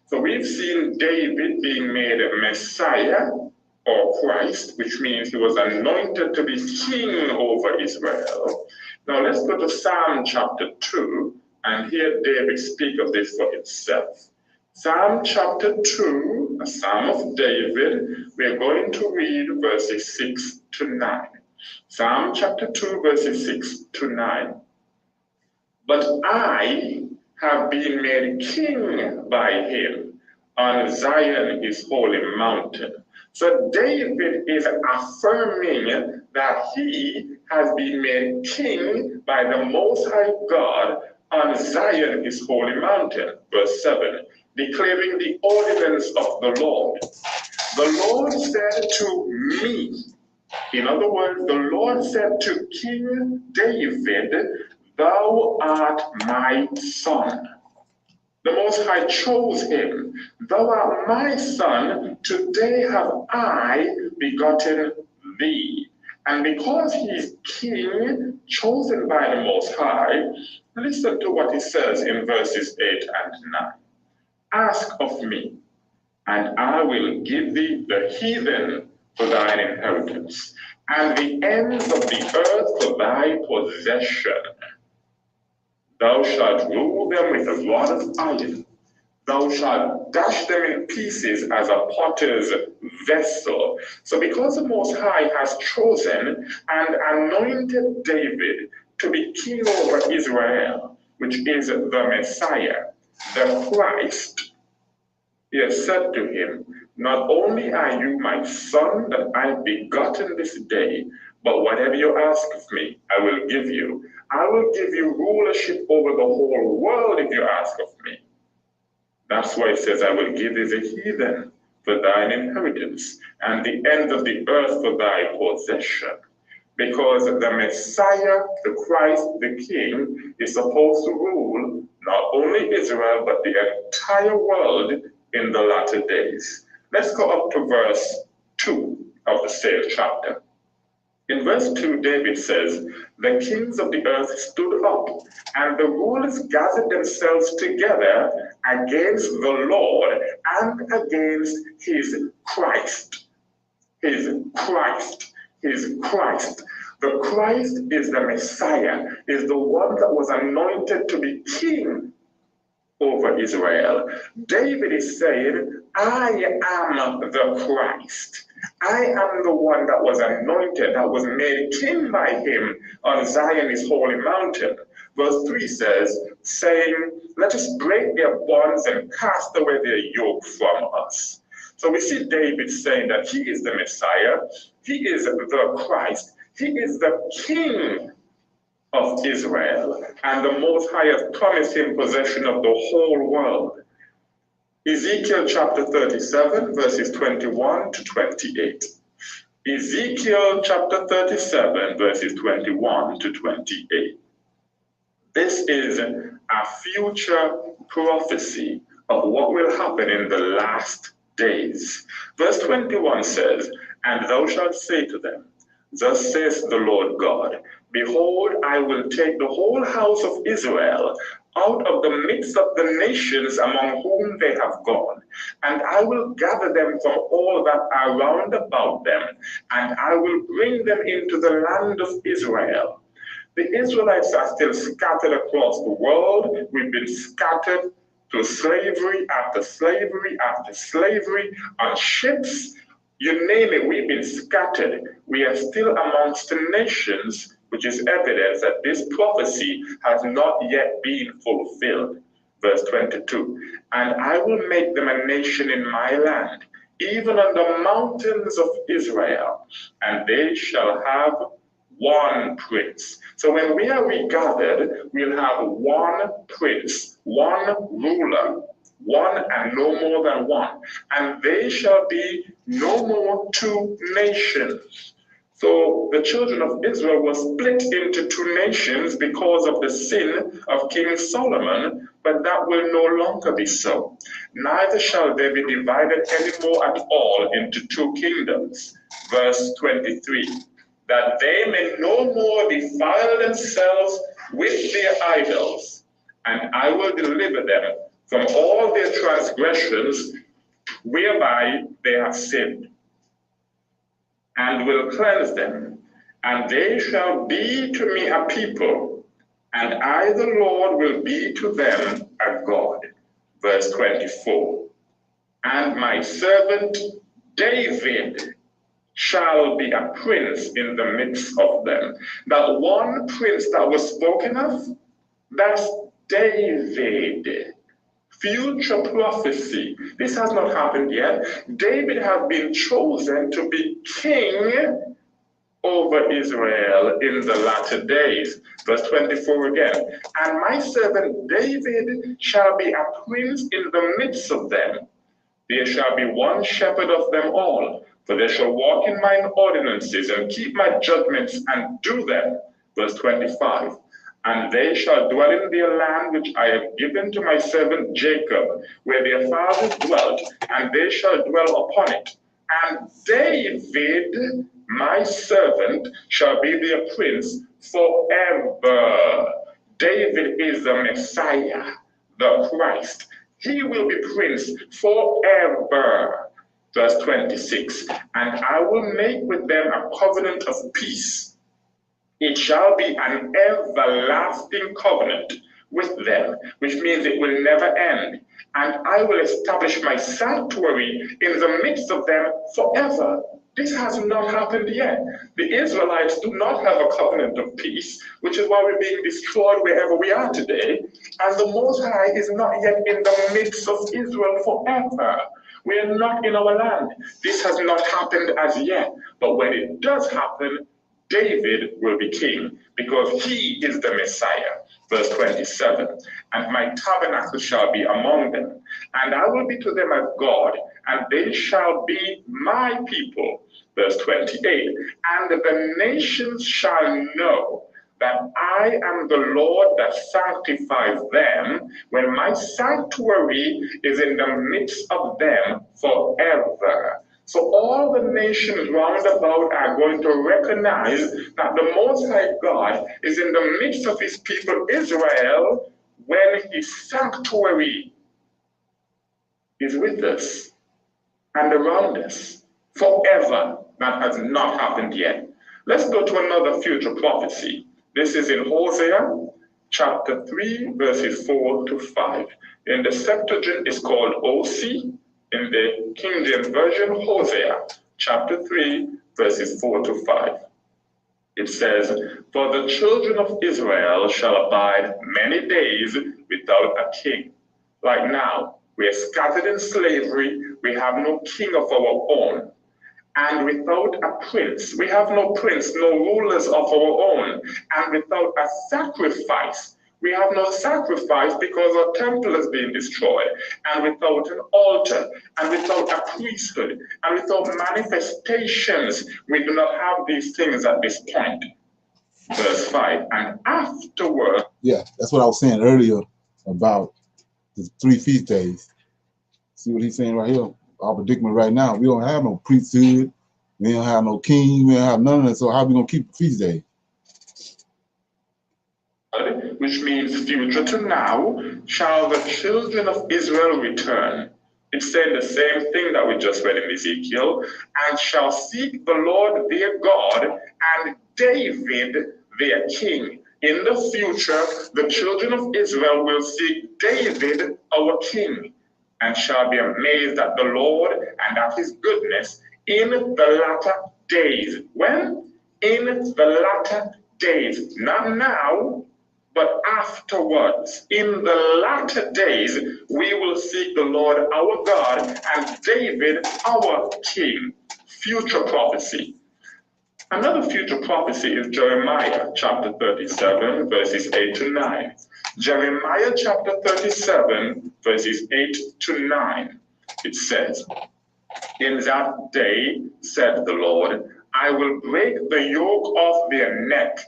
So we've seen David being made a Messiah or Christ, which means he was anointed to be king over Israel. Now let's go to Psalm chapter 2 and hear David speak of this for himself. Psalm chapter 2, a Psalm of David, we're going to read verses 6 to 9. Psalm chapter 2, verses 6 to 9. But I have been made king by him on Zion, his holy mountain. So David is affirming that he has been made king by the Most High God on Zion, his holy mountain. Verse 7, declaring the ordinance of the Lord. The Lord said to me, in other words, the Lord said to King David, thou art my son. The Most High chose him. Thou art my son, today have I begotten thee. And because he is king, chosen by the Most High, listen to what he says in verses 8 and 9. Ask of me, and I will give thee the heathen for thine inheritance, and the ends of the earth for thy possession. Thou shalt rule them with a rod of iron. Thou shalt dash them in pieces as a potter's vessel. So because the Most High has chosen and anointed David to be king over Israel, which is the Messiah, the Christ, he has said to him, not only are you my son that I've begotten this day, but whatever you ask of me, I will give you. I will give you rulership over the whole world if you ask of me. That's why it says, I will give thee the heathen for thine inheritance, and the ends of the earth for thy possession. Because the Messiah, the Christ, the King, is supposed to rule not only Israel, but the entire world in the latter days. Let's go up to verse 2 of the same chapter. In verse 2, David says, the kings of the earth stood up, and the rulers gathered themselves together against the Lord and against his Christ. His Christ. His Christ. The Christ is the Messiah, is the one that was anointed to be king over Israel. David is saying, I am the Christ. I am the one that was anointed, that was made king by him on Zion, his holy mountain. Verse 3 says, saying, let us break their bonds and cast away their yoke from us. So we see David saying that he is the Messiah, he is the Christ, he is the King of Israel, and the Most High has promised him possession of the whole world. Ezekiel chapter 37, verses 21 to 28. Ezekiel chapter 37, verses 21 to 28. This is a future prophecy of what will happen in the last days. Verse 21 says, and thou shalt say to them, thus says the Lord God, behold, I will take the whole house of Israel out of the midst of the nations among whom they have gone, and I will gather them from all that are round about them, and I will bring them into the land of Israel. The Israelites are still scattered across the world. We've been scattered to slavery after slavery after slavery, on ships, you name it, we've been scattered. We are still amongst the nations, which is evidence that this prophecy has not yet been fulfilled. Verse 22, and I will make them a nation in my land, even on the mountains of Israel, and they shall have one prince. So when we are regathered, we'll have one prince, one ruler, one and no more than one. And they shall be no more two nations. So the children of Israel were split into two nations because of the sin of King Solomon, but that will no longer be so. Neither shall they be divided anymore at all into two kingdoms. Verse 23, that they may no more defile themselves with their idols, and I will deliver them from all their transgressions whereby they have sinned, and will cleanse them, and they shall be to me a people, and I, the Lord, will be to them a God. Verse 24, and my servant David shall be a prince in the midst of them. That one prince that was spoken of, that's David. Future prophecy. This has not happened yet. David has been chosen to be king over Israel in the latter days. Verse 24 again. And my servant David shall be a prince in the midst of them. There shall be one shepherd of them all, for they shall walk in mine ordinances and keep my judgments and do them. Verse 25. And they shall dwell in their land which I have given to my servant Jacob, where their fathers dwelt, and they shall dwell upon it. And David, my servant, shall be their prince forever. David is the Messiah, the Christ. He will be prince forever. Verse 26, and I will make with them a covenant of peace. It shall be an everlasting covenant with them, which means it will never end. And I will establish my sanctuary in the midst of them forever. This has not happened yet. The Israelites do not have a covenant of peace, which is why we're being destroyed wherever we are today. And the Most High is not yet in the midst of Israel forever. We are not in our land. This has not happened as yet. But when it does happen, David will be king because he is the Messiah. Verse 27, and my tabernacle shall be among them, and I will be to them as God, and they shall be my people. Verse 28, and the nations shall know that I am the Lord that sanctifies them, when my sanctuary is in the midst of them forever. So all the nations round about are going to recognize that the Most High God is in the midst of his people Israel when his sanctuary is with us and around us forever. That has not happened yet. Let's go to another future prophecy. This is in Hosea chapter 3, verses 4 to 5. In the Septuagint, it's called OC. In the King James Version, Hosea chapter 3, verses 4 to 5. It says, for the children of Israel shall abide many days without a king. Like now, we are scattered in slavery, we have no king of our own. And without a prince, we have no prince, no rulers of our own. And without a sacrifice, we have no sacrifice because our temple is being destroyed. And without an altar, and without a priesthood, and without manifestations, we do not have these things at this point. Verse 5, and afterward. Yeah, that's what I was saying earlier about the 3 feast days. See what he's saying right here? Our predicament right now, we don't have no priesthood, we don't have no king, we don't have none of that. So how are we gonna keep the feast day? Which means future to now, shall the children of Israel return. It's saying the same thing that we just read in Ezekiel, and shall seek the Lord their God and David their king. In the future, the children of Israel will seek David our king, and shall be amazed at the Lord and at his goodness in the latter days. When? In the latter days. Not now, but afterwards. In the latter days, we will seek the Lord our God and David our king. Future prophecy. Another future prophecy is Jeremiah chapter 37, verses 8 to 9. Jeremiah chapter 37, verses 8 to 9. It says, in that day, said the Lord, I will break the yoke off their neck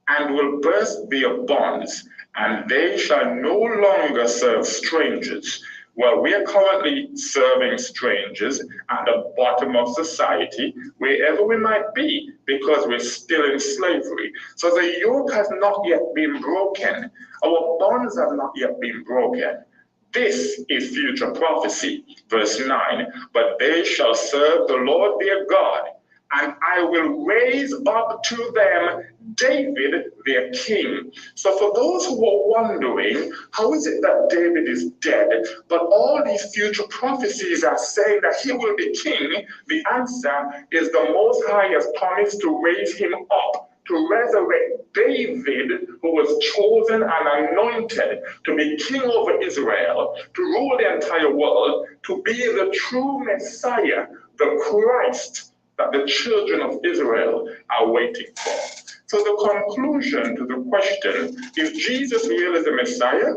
and will burst their bonds, and they shall no longer serve strangers. Well, we are currently serving strangers at the bottom of society, wherever we might be, because we're still in slavery. So the yoke has not yet been broken. Our bonds have not yet been broken. This is future prophecy. Verse 9, but they shall serve the Lord their God, and I will raise up to them David their king. So for those who are wondering, how is it that David is dead, but all these future prophecies are saying that he will be king? The answer is the Most High has promised to raise him up, to resurrect David, who was chosen and anointed to be king over Israel, to rule the entire world, to be the true Messiah, the Christ that the children of Israel are waiting for. So the conclusion to the question, is Jesus really the Messiah?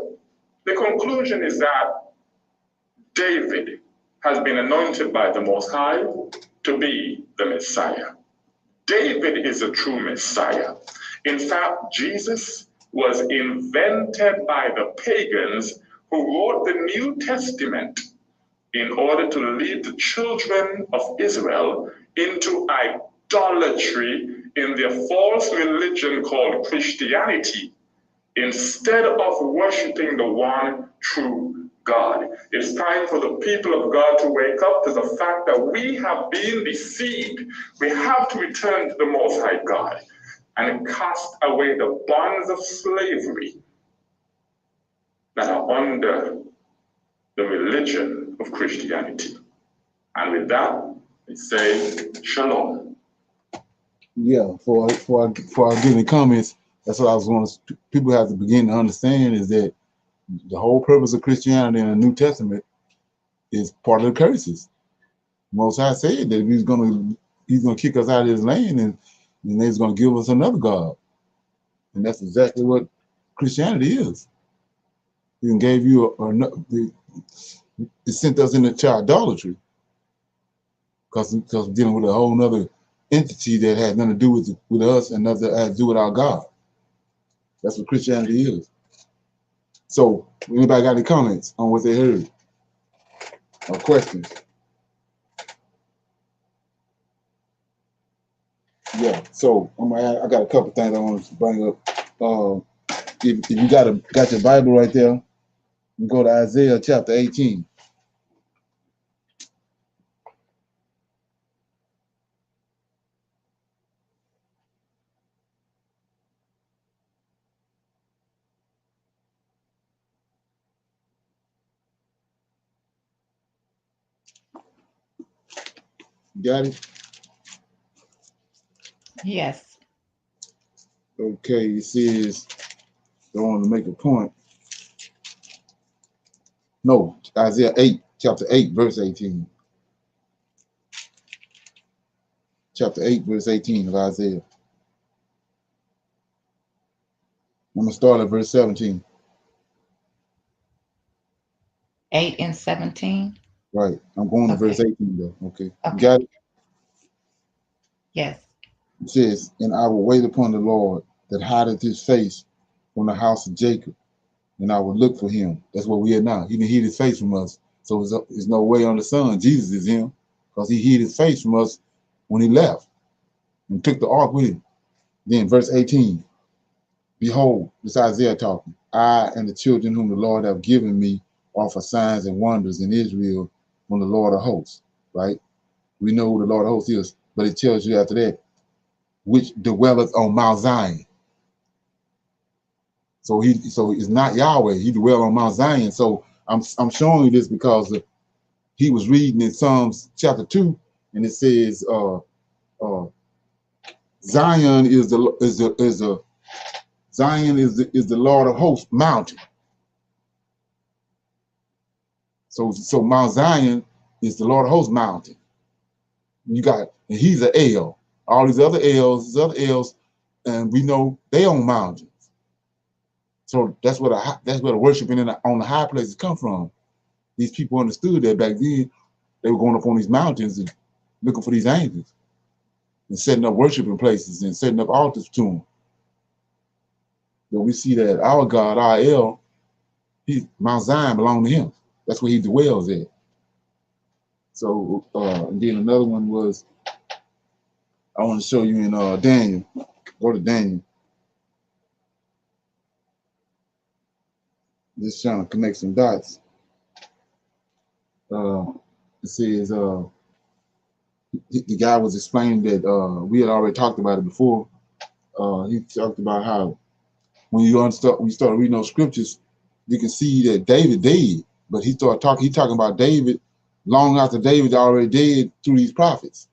The conclusion is that David has been anointed by the Most High to be the Messiah. David is a true Messiah. In fact, Jesus was invented by the pagans who wrote the New Testament in order to lead the children of Israel into idolatry in their false religion called Christianity, instead of worshiping the one true God. It's time for the people of God to wake up to the fact that we have been deceived. We have to return to the Most High God and cast away the bonds of slavery that are under the religion of Christianity. And with that, we say shalom. Yeah, for our giving comments, that's what I was going to. People have to begin to understand is that the whole purpose of Christianity in the New Testament is part of the curses. Most High said that he's gonna kick us out of his land and he's gonna give us another God. And that's exactly what Christianity is. He gave you it sent us into idolatry because we're dealing with a whole nother entity that had nothing to do with us and nothing had to do with our God. That's what Christianity is. So, anybody got any comments on what they heard or questions? Yeah. So I got a couple things I want to bring up. If you got your Bible right there, you go to Isaiah chapter 18. Got it? Yes. Okay, it says, I want to make a point. No, Isaiah 8, chapter 8, verse 18. Chapter 8, verse 18 of Isaiah. I'm going to start at verse 17. 8 and 17. Right. I'm going to Okay. verse 18 though. Okay. Okay. Got it? Yes. It says, and I will wait upon the Lord that hideth his face from the house of Jacob, and I will look for him. That's what we are now. He didn't hid his face from us. So there's no way on the sun. Jesus is him because he hid his face from us when he left and took the ark with him. Then verse 18, behold, this Isaiah talking. I and the children whom the Lord have given me are for signs and wonders in Israel from the Lord of hosts, right? We know who the Lord of hosts is, but it tells you after that, which dwelleth on Mount Zion. So it's not Yahweh. He dwell on Mount Zion. So I'm showing you this because he was reading in Psalms chapter 2, and it says Zion is the Lord of hosts mountain. So Mount Zion is the Lord of hosts mountain. You got, and he's an El. All these other L's, and we know they own mountains. So that's where the worshiping on the high places come from. These people understood that back then they were going up on these mountains and looking for these angels and setting up worshiping places and setting up altars to them. But we see that our God, our El, Mount Zion belonged to him. That's where he dwells at. So and then another one was, I want to show you in Daniel. Go to Daniel. Just trying to connect some dots. It says the guy was explaining that we had already talked about it before. He talked about how when you start reading those scriptures, you can see that David dead, but he talking about David long after David already dead through these prophets.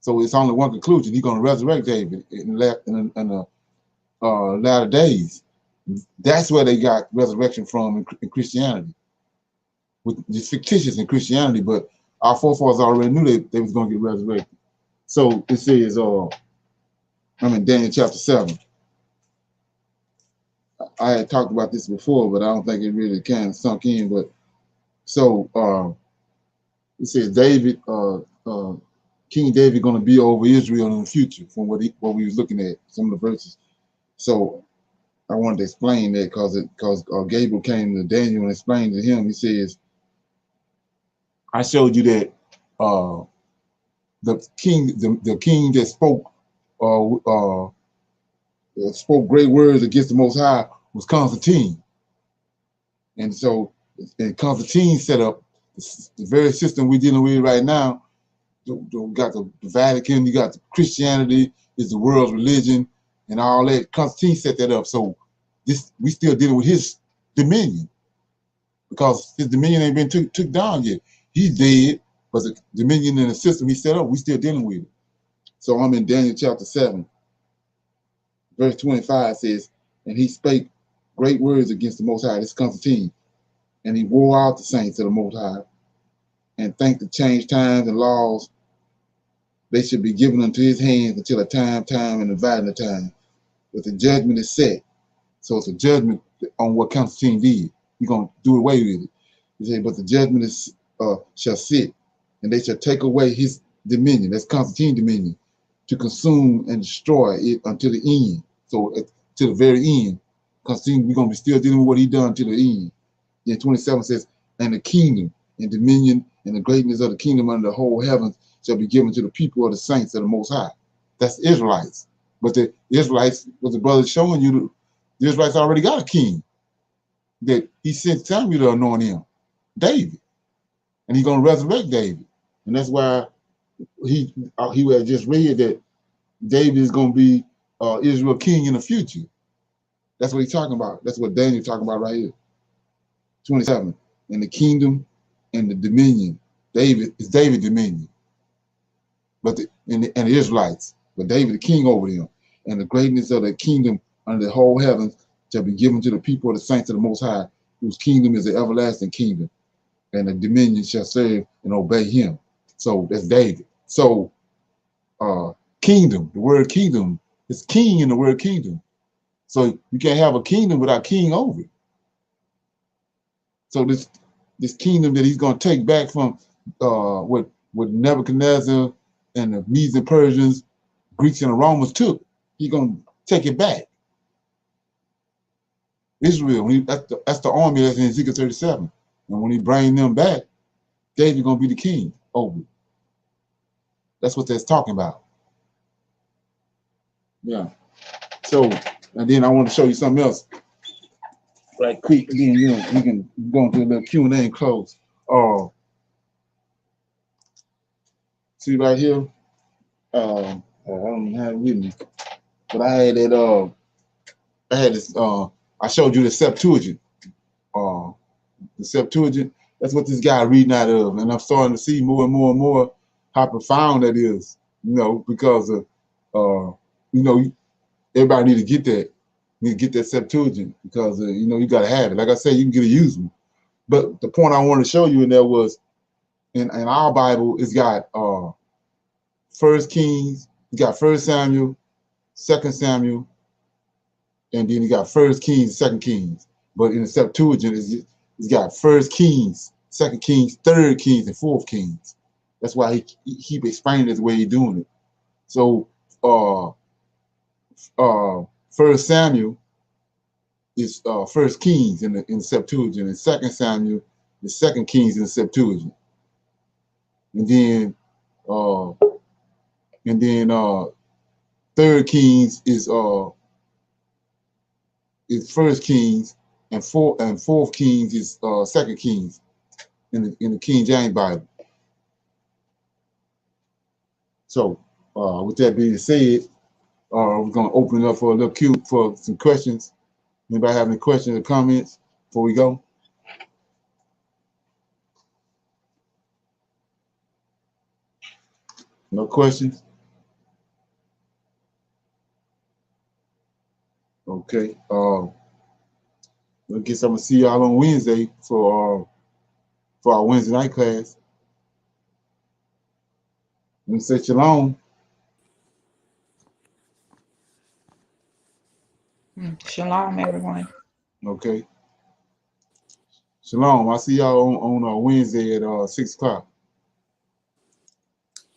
So it's only one conclusion: he's going to resurrect David in the latter days. That's where they got resurrection from in Christianity. It's fictitious in Christianity, but our forefathers already knew they was going to get resurrected. So it says, I'm in Daniel chapter 7. I had talked about this before, but I don't think it really kind of sunk in. But so it says King David going to be over Israel in the future, from what we was looking at, some of the verses. So I wanted to explain that because Gabriel came to Daniel and explained to him. He says, I showed you that the king that spoke great words against the Most High was Constantine. And so And Constantine set up the very system we're dealing with right now. You got the Vatican, you got the Christianity is the world's religion, and all that. Constantine set that up. So we still dealing with his dominion because his dominion ain't been took down yet. He's dead, but the dominion and the system he set up, we still dealing with it. So I'm in Daniel chapter 7, verse 25 says, and he spake great words against the Most High. This is Constantine. And he wore out the saints of the Most High, and thanked to change times and laws. They should be given unto his hands until a time, and dividing the time. But the judgment is set. So it's a judgment on what Constantine did. He's going to do away with it. He said, but the judgment is shall sit, and they shall take away his dominion. That's Constantine's dominion, to consume and destroy it until the end. So to the very end. Constantine, we're going to be still dealing with what he done until the end. Then 27 says, and the kingdom and dominion and the greatness of the kingdom under the whole heavens shall be given to the people of the saints of the Most High. That's the Israelites. But the Israelites, what the brother's showing you, the Israelites already got a king that he sent Samuel to anoint him, David. And he's going to resurrect David. And that's why he had just read that David is going to be Israel king in the future. That's what he's talking about. That's what Daniel's talking about right here. 27. And the kingdom and the dominion. David is David's dominion. But the Israelites, but David the king over them. And the greatness of the kingdom under the whole heavens shall be given to the people of the saints of the Most High, whose kingdom is the everlasting kingdom. And the dominion shall serve and obey him. So that's David. So kingdom, the word kingdom is king in the word kingdom. So you can't have a kingdom without king over it. So this kingdom that he's going to take back from what Nebuchadnezzar and the Medes and Persians, Greeks and the Romans took, he's going to take it back. Israel, that's the army that's in Ezekiel 37. And when he bring them back, David's going to be the king over it. That's what that's talking about. Yeah. So, and then I want to show you something else right quick. Again, we can go into a little Q&A and close. See right here? I don't have it with me. But I had that, I showed you the Septuagint. The Septuagint, that's what this guy reading out of. And I'm starting to see more and more and more how profound that is, because of, everybody need to get that. Need to get that Septuagint because, you got to have it. Like I said, you can get a used one. But the point I wanted to show you in there was, in our Bible, it's got 1 Kings, you got 1 Samuel, 2 Samuel, and then you got 1 Kings, 2 Kings. But in the Septuagint, it's got 1 Kings, 2 Kings, 3 Kings, and 4 Kings. That's why he keep explaining it the way he's doing it. So 1 Samuel is 1 Kings in the Septuagint, and 2 Samuel is 2 Kings in the Septuagint. And then 3 Kings is 1 Kings, and 4 Kings is 2 Kings in the King James Bible. So with that being said, we're gonna open it up for a little queue for some questions. Anybody have any questions or comments before we go? No questions? Okay. I guess I'm gonna see y'all on Wednesday for our Wednesday night class. Let me say shalom. Shalom, everyone. Okay. Shalom. I'll see y'all on Wednesday at 6 o'clock.